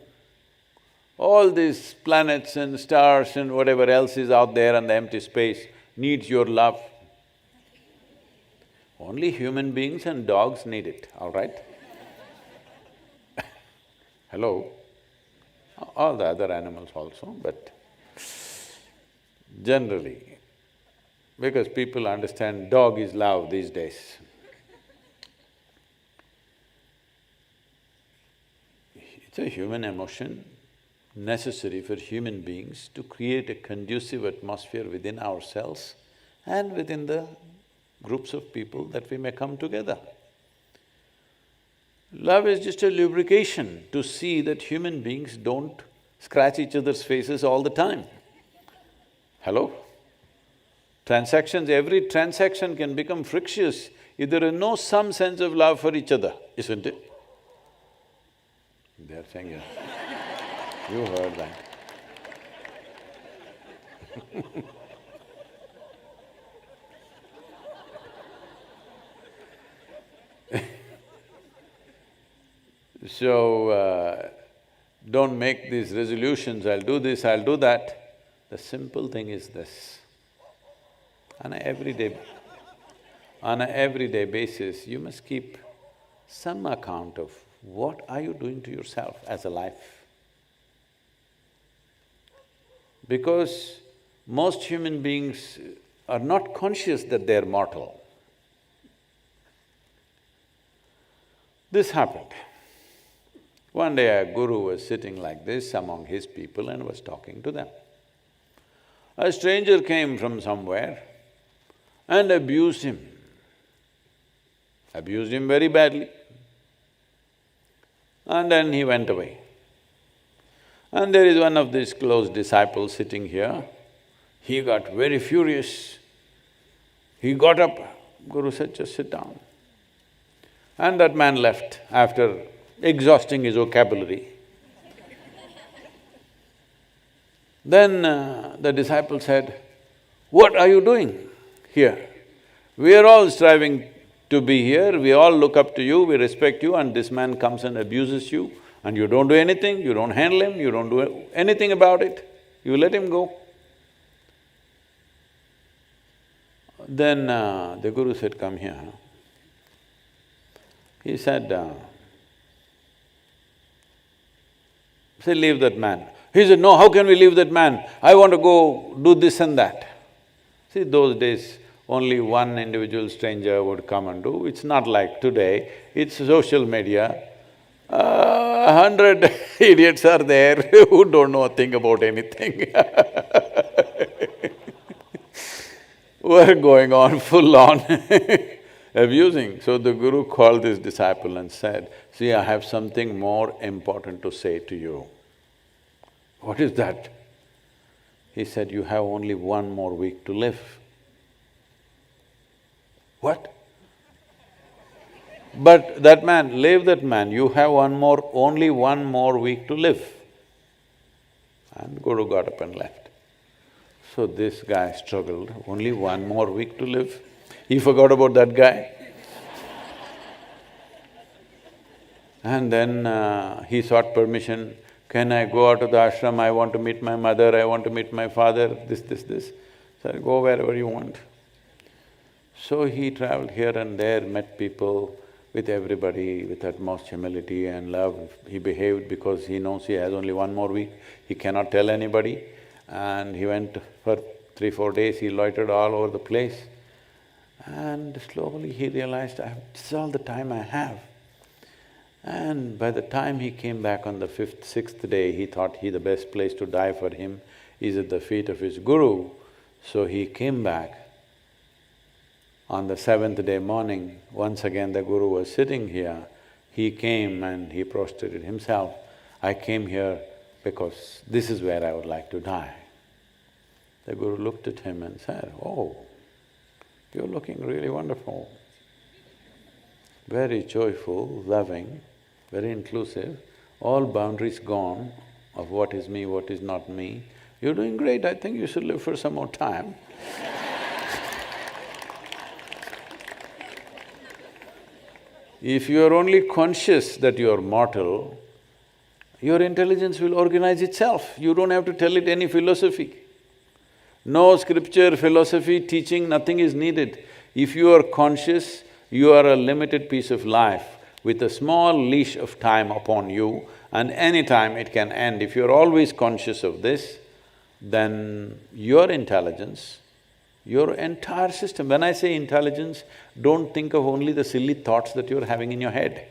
all these planets and stars and whatever else is out there and the empty space needs your love? Only human beings and dogs need it, all right? Hello? All the other animals also, but generally, because people understand dog is love these days. It's a human emotion necessary for human beings to create a conducive atmosphere within ourselves and within the groups of people that we may come together. Love is just a lubrication to see that human beings don't scratch each other's faces all the time. Hello? Transactions, every transaction can become frictious if there is no some sense of love for each other, isn't it? They're saying yes. You heard that. So, don't make these resolutions, I'll do this, I'll do that. The simple thing is this, on a everyday basis, you must keep some account of what are you doing to yourself as a life. Because most human beings are not conscious that they're mortal. This happened. One day a guru was sitting like this among his people and was talking to them. A stranger came from somewhere and abused him very badly. And then he went away. And there is one of these close disciples sitting here. He got very furious. He got up, Guru said, just sit down. And that man left after exhausting his vocabulary. Then the disciple said, "What are you doing here? We are all striving to be here, we all look up to you, we respect you, and this man comes and abuses you, and you don't do anything, you don't handle him, you don't do anything about it, you let him go." Then the Guru said, "Come here." He said, "Leave that man." He said, "No, how can we leave that man? I want to go do this and that." See, those days, only one individual stranger would come and do. It's not like today, it's social media. 100 idiots are there who don't know a thing about anything. We're going on full on abusing. So the Guru called this disciple and said, "See, I have something more important to say to you." "What is that?" He said, "You have only one more week to live." "What?" "But that man, leave that man, you have only one more week to live." And Guru got up and left. So this guy struggled, only one more week to live. He forgot about that guy. And then he sought permission, "Can I go out of the ashram? I want to meet my mother, I want to meet my father, this. Said, "Go wherever you want." So he traveled here and there, met people, with everybody, with utmost humility and love. He behaved because he knows he has only one more week, he cannot tell anybody. And he went for 3-4 days, he loitered all over the place. And slowly he realized, this is all the time I have. And by the time he came back on the fifth, sixth day, he thought the best place to die for him is at the feet of his guru. So he came back. On the seventh day morning, once again the guru was sitting here. He came and he prostrated himself. I came here because this is where I would like to die. The guru looked at him and said, oh, you're looking really wonderful. Very joyful, loving, very inclusive, all boundaries gone of what is me, what is not me. You're doing great, I think you should live for some more time. If you are only conscious that you are mortal, your intelligence will organize itself. You don't have to tell it any philosophy. No scripture, philosophy, teaching, nothing is needed. If you are conscious, you are a limited piece of life with a small leash of time upon you, and any time it can end. If you're always conscious of this, then your intelligence, your entire system… When I say intelligence, don't think of only the silly thoughts that you're having in your head.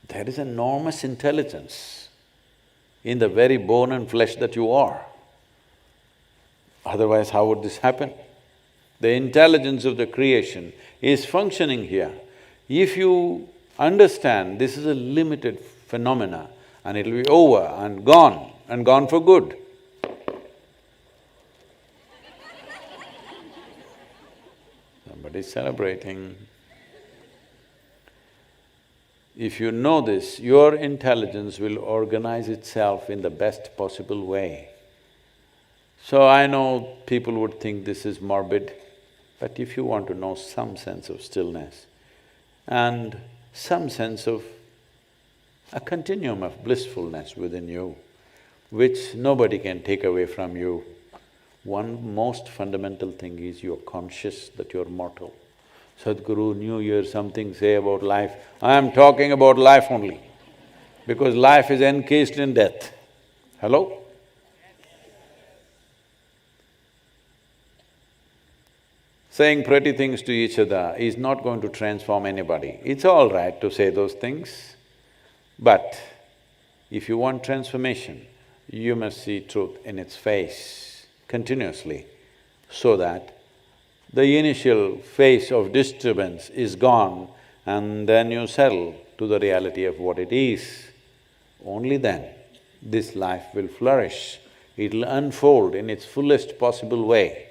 There is enormous intelligence in the very bone and flesh that you are. Otherwise, how would this happen? The intelligence of the creation is functioning here. If you understand this is a limited phenomena and it'll be over and gone for good. Somebody's celebrating. If you know this, your intelligence will organize itself in the best possible way. So I know people would think this is morbid, but if you want to know some sense of stillness and some sense of a continuum of blissfulness within you, which nobody can take away from you, one most fundamental thing is you're conscious that you're mortal. Sadhguru, New Year, something say about life. I am talking about life only, because life is encased in death. Hello? Saying pretty things to each other is not going to transform anybody. It's all right to say those things, but if you want transformation, you must see truth in its face continuously, so that the initial phase of disturbance is gone and then you settle to the reality of what it is. Only then this life will flourish, it'll unfold in its fullest possible way,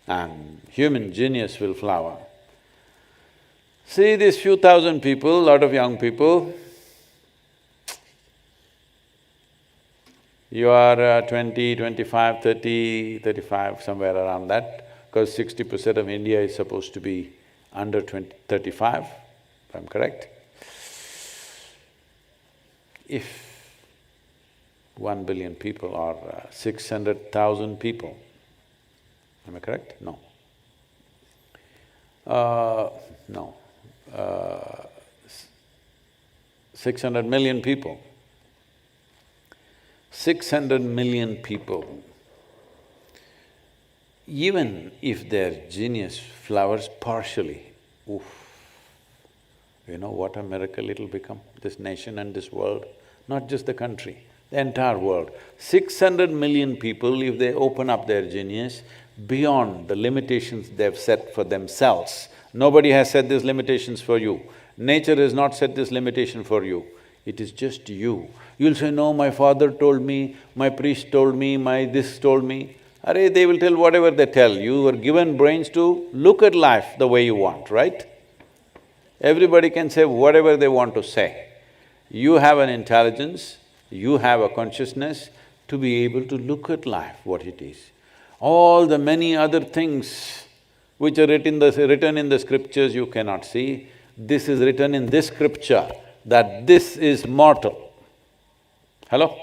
and human genius will flower. See these few thousand people, lot of young people, you are 20, 25, 30, 35, somewhere around that, because 60% of India is supposed to be under 35, if I'm correct. If 1 billion people or 600,000 people, am I correct? No. No. 600 million people. 600 million people, even if their genius flowers partially, oof, you know what a miracle it'll become, this nation and this world, not just the country, the entire world. 600 million people, if they open up their genius beyond the limitations they've set for themselves. Nobody has set these limitations for you. Nature has not set this limitation for you. It is just you. You'll say, no, my father told me, my priest told me, my this told me. Arey, they will tell whatever they tell. You were given brains to look at life the way you want, right? Everybody can say whatever they want to say. You have an intelligence, you have a consciousness to be able to look at life what it is. All the many other things which are written in the scriptures you cannot see. This is written in this scripture, that this is mortal. Hello?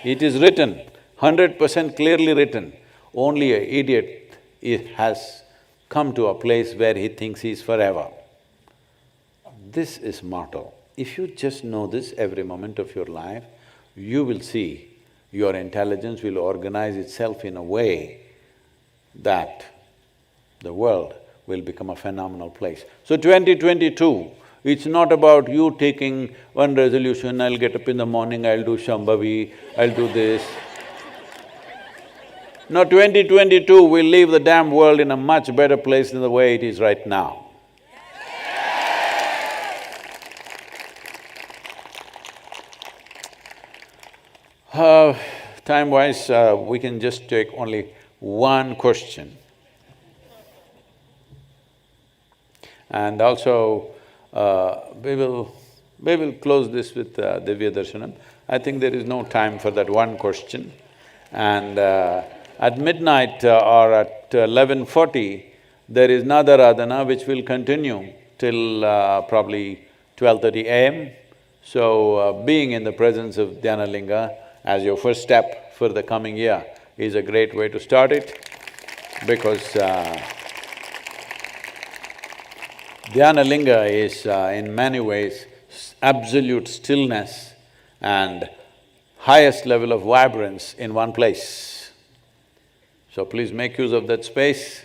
It is written, 100% clearly written. Only an idiot has come to a place where he thinks he is forever. This is mortal. If you just know this every moment of your life, you will see your intelligence will organize itself in a way that the world will become a phenomenal place. So 2022, it's not about you taking one resolution, I'll get up in the morning, I'll do Shambhavi, I'll do this. No, 2022 will leave the damn world in a much better place than the way it is right now. Time-wise, we can just take only one question. And also, we will close this with Divya Darshanam. I think there is no time for that one question. And at midnight or at 11:40, there is Nadaradhana which will continue till probably 12:30 a.m. So, being in the presence of Dhyanalinga as your first step for the coming year is a great way to start it, because Dhyanalinga is in many ways absolute stillness and highest level of vibrance in one place. So please make use of that space,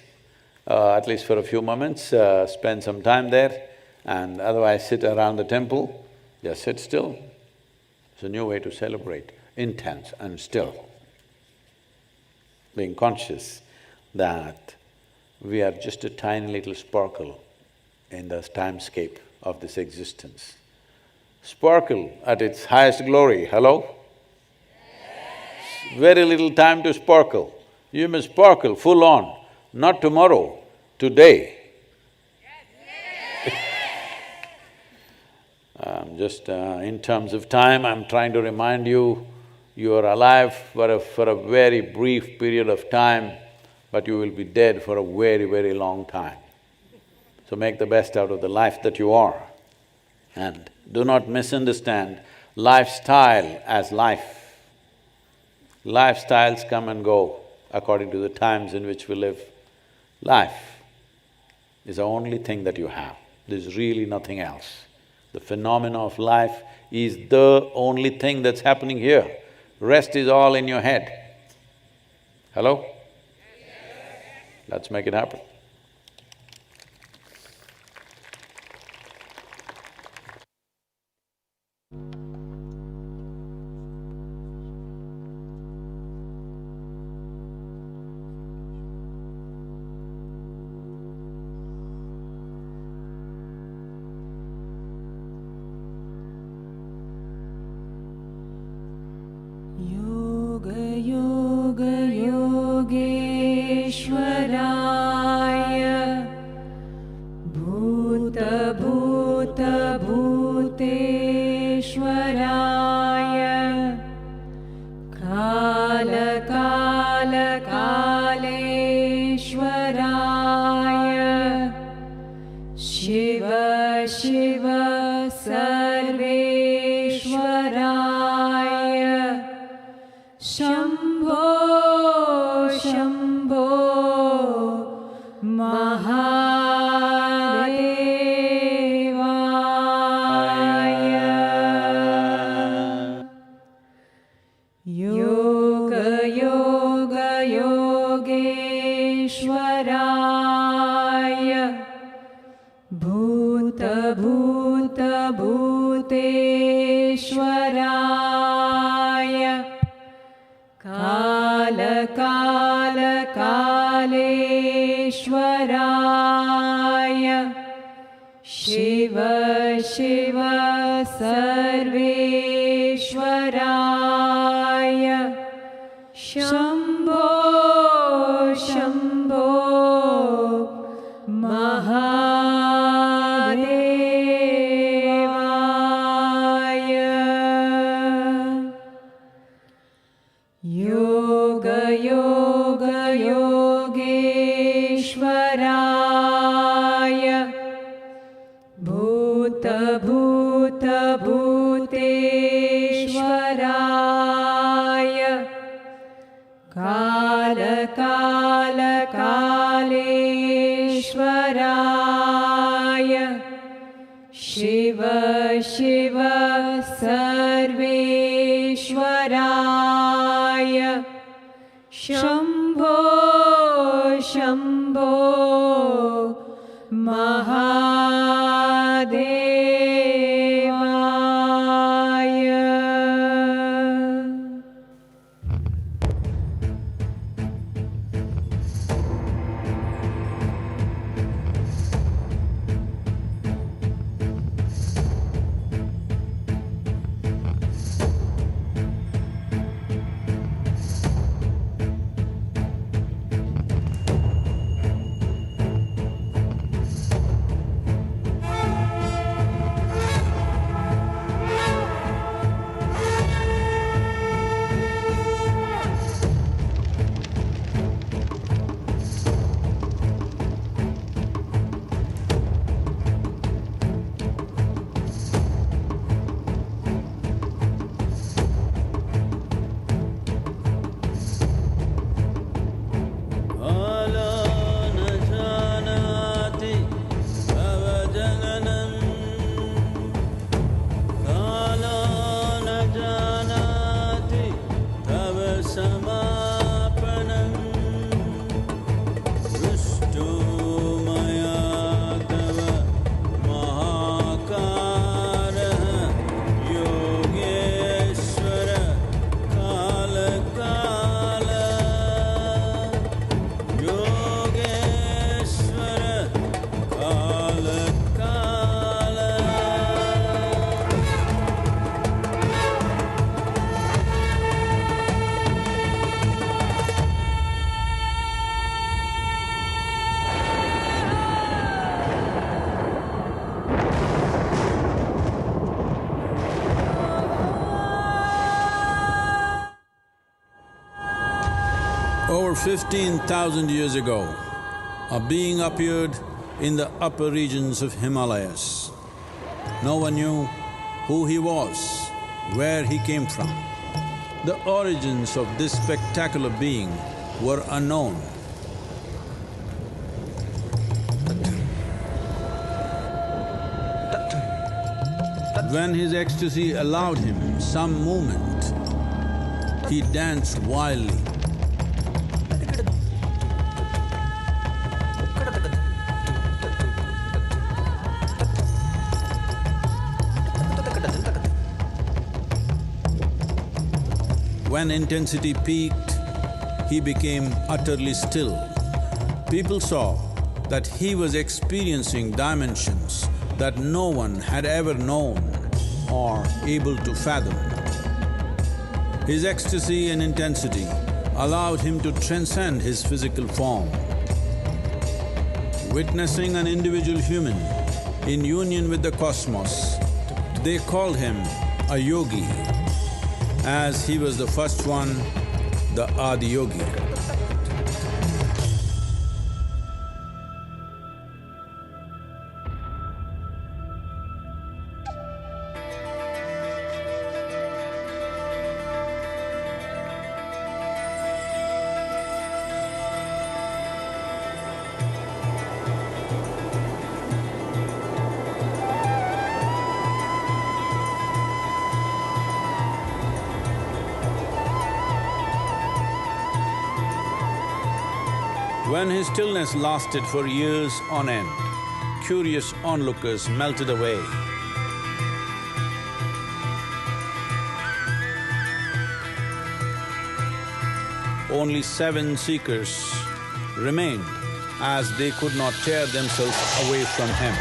at least for a few moments, spend some time there, and otherwise sit around the temple, just sit still. It's a new way to celebrate, intense and still. Being conscious that we are just a tiny little sparkle in the timescape of this existence. Sparkle at its highest glory, hello? Yes. Very little time to sparkle. You must sparkle full on, not tomorrow, today. Just in terms of time, I'm trying to remind you, you are alive for a very brief period of time, but you will be dead for a very, very long time. So make the best out of the life that you are. And do not misunderstand lifestyle as life. Lifestyles come and go according to the times in which we live. Life is the only thing that you have. There's really nothing else. The phenomena of life is the only thing that's happening here. Rest is all in your head. Hello? Let's make it happen. Shambho, Shambho, Over 15,000 years ago, a being appeared in the upper regions of Himalayas. No one knew who he was, where he came from. The origins of this spectacular being were unknown. When his ecstasy allowed him some movement, he danced wildly. When intensity peaked, he became utterly still. People saw that he was experiencing dimensions that no one had ever known or able to fathom. His ecstasy and intensity allowed him to transcend his physical form. Witnessing an individual human in union with the cosmos, they called him a yogi, as he was the first one, the Adi Yogi. When his stillness lasted for years on end, curious onlookers melted away. Only 7 seekers remained, as they could not tear themselves away from him.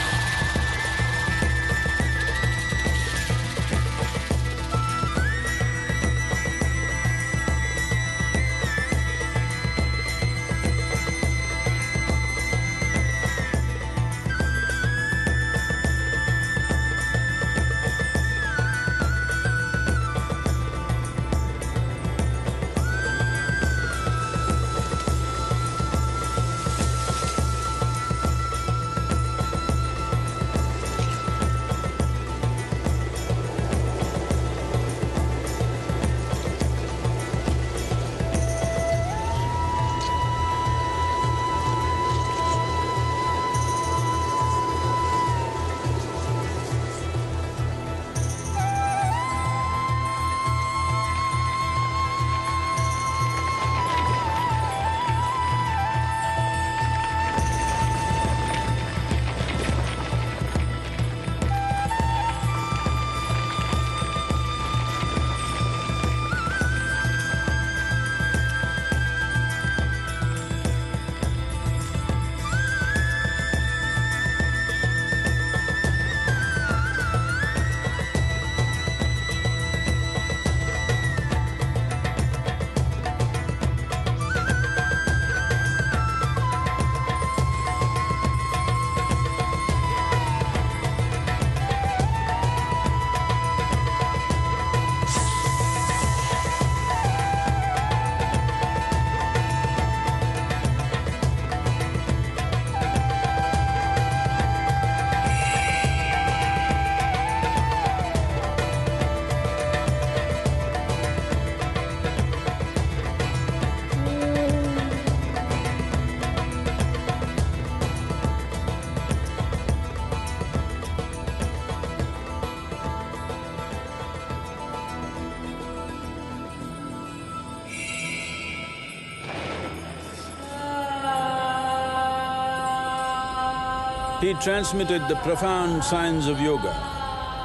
He transmitted the profound science of yoga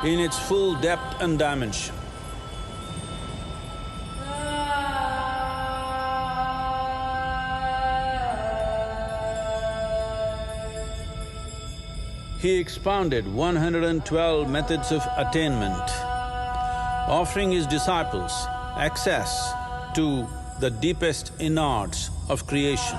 in its full depth and dimension. He expounded 112 methods of attainment, offering his disciples access to the deepest innards of creation.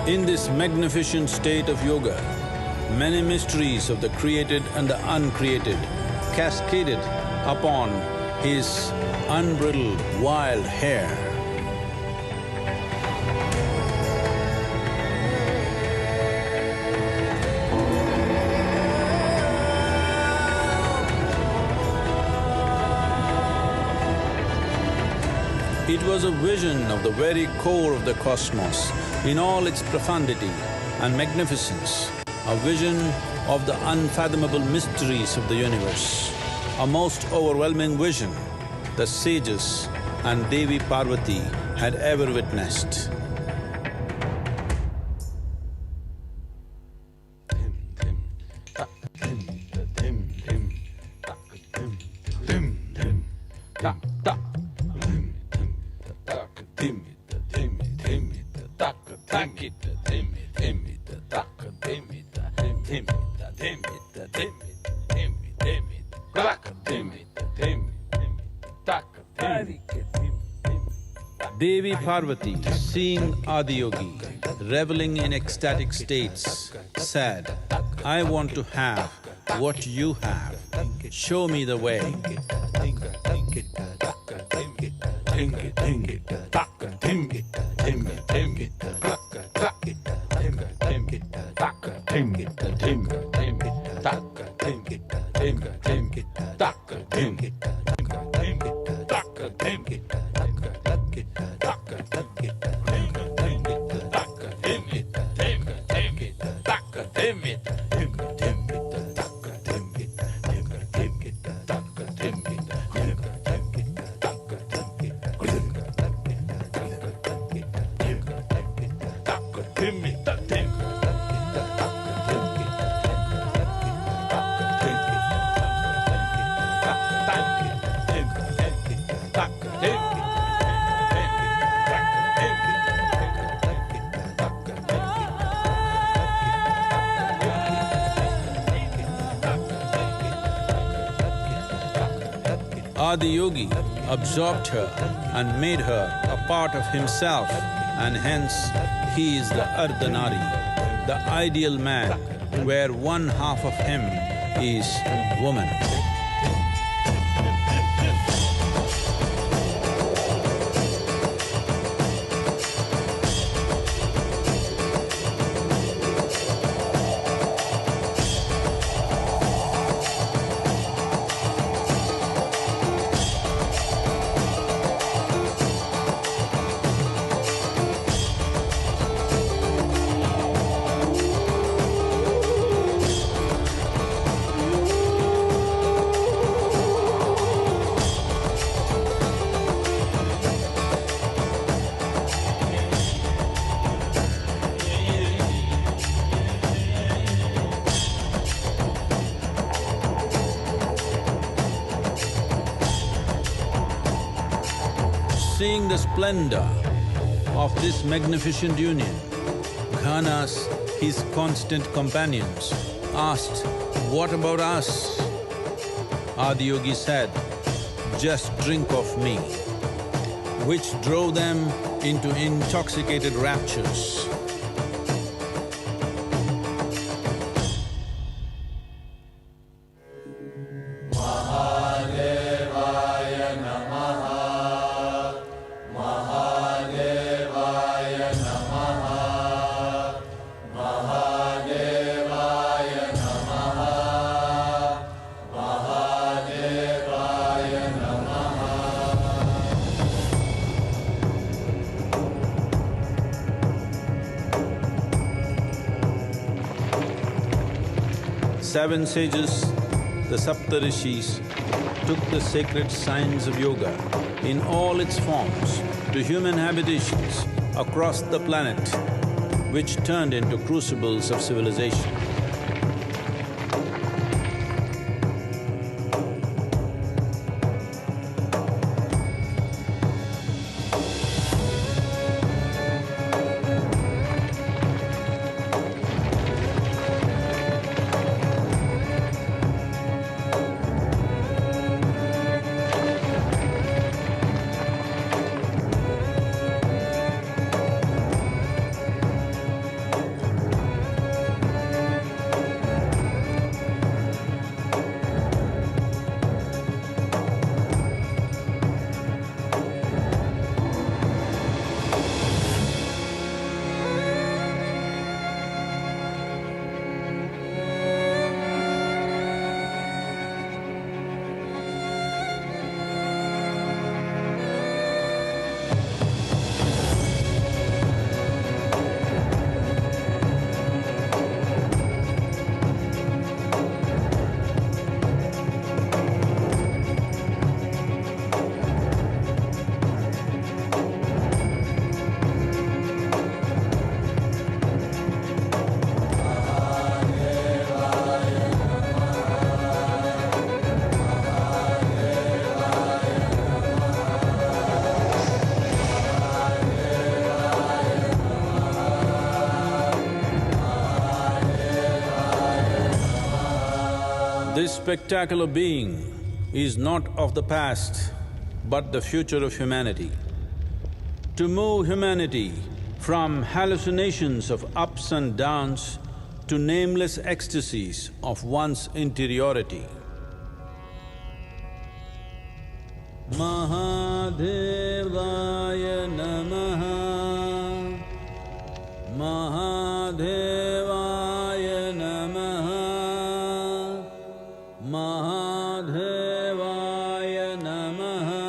In this magnificent state of yoga, many mysteries of the created and the uncreated cascaded upon his unbridled wild hair. It was a vision of the very core of the cosmos in all its profundity and magnificence, a vision of the unfathomable mysteries of the universe, a most overwhelming vision the sages and Devi Parvati had ever witnessed. Devi Parvati, seeing Adiyogi reveling in ecstatic states, said, "I want to have what you have, show me the way." Adiyogi absorbed her and made her a part of himself, and hence he is the Ardhanari, the ideal man, where one half of him is woman. Seeing the splendor of this magnificent union, Ghanas, his constant companions, asked, "What about us?" Adiyogi said, "Just drink of me," which drove them into intoxicated raptures. Seven sages, the Saptarishis, took the sacred science of yoga in all its forms to human habitations across the planet, which turned into crucibles of civilization. This spectacular being is not of the past, but the future of humanity. To move humanity from hallucinations of ups and downs to nameless ecstasies of one's interiority. Mahadevaya Namaha, Mahadevaya Namaha, Mahadevaya Namaha.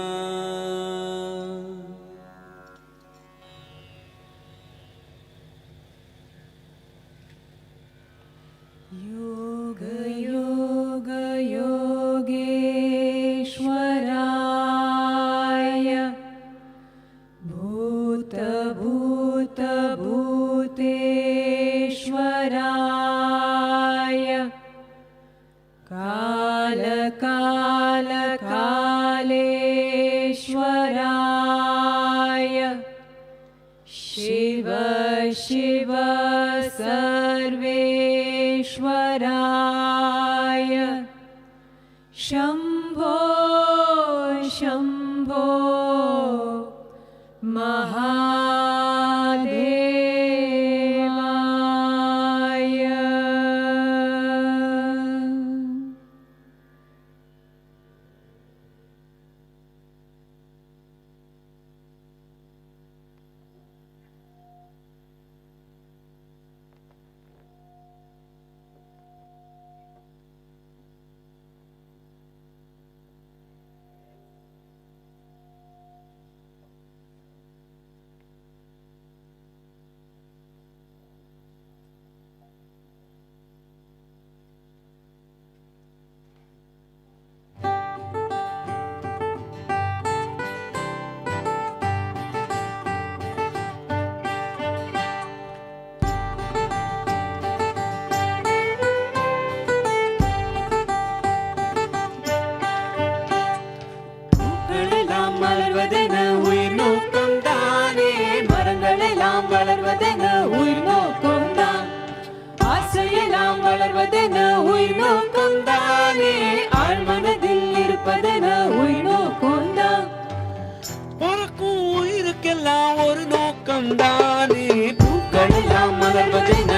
Yoga Yoga Yogeshwaraya, Bhuta Bhuta Bhuteshwaraya, Kala Kala Kaleshwaraya, Shiva Shiva Sarveshwaraya, Shambho Shambho Mahadevaya. பூக்களெல்லாம் மலர்வதென உயிர் நோக்கம் தானே, மரங்களெல்லாம் வளர்வதென உயிர் நோக்கம் தான், ஆசையெல்லாம் வளர்வதென உயிர் நோக்கம் தானே, ஆழ்மனதில் இருப்பதென உயிர் நோக்கம் தான். பிறக்கும் உயிருக்கெல்லாம் ஒரு நோக்கம் தானே. பூக்களெல்லாம் மலர்வதென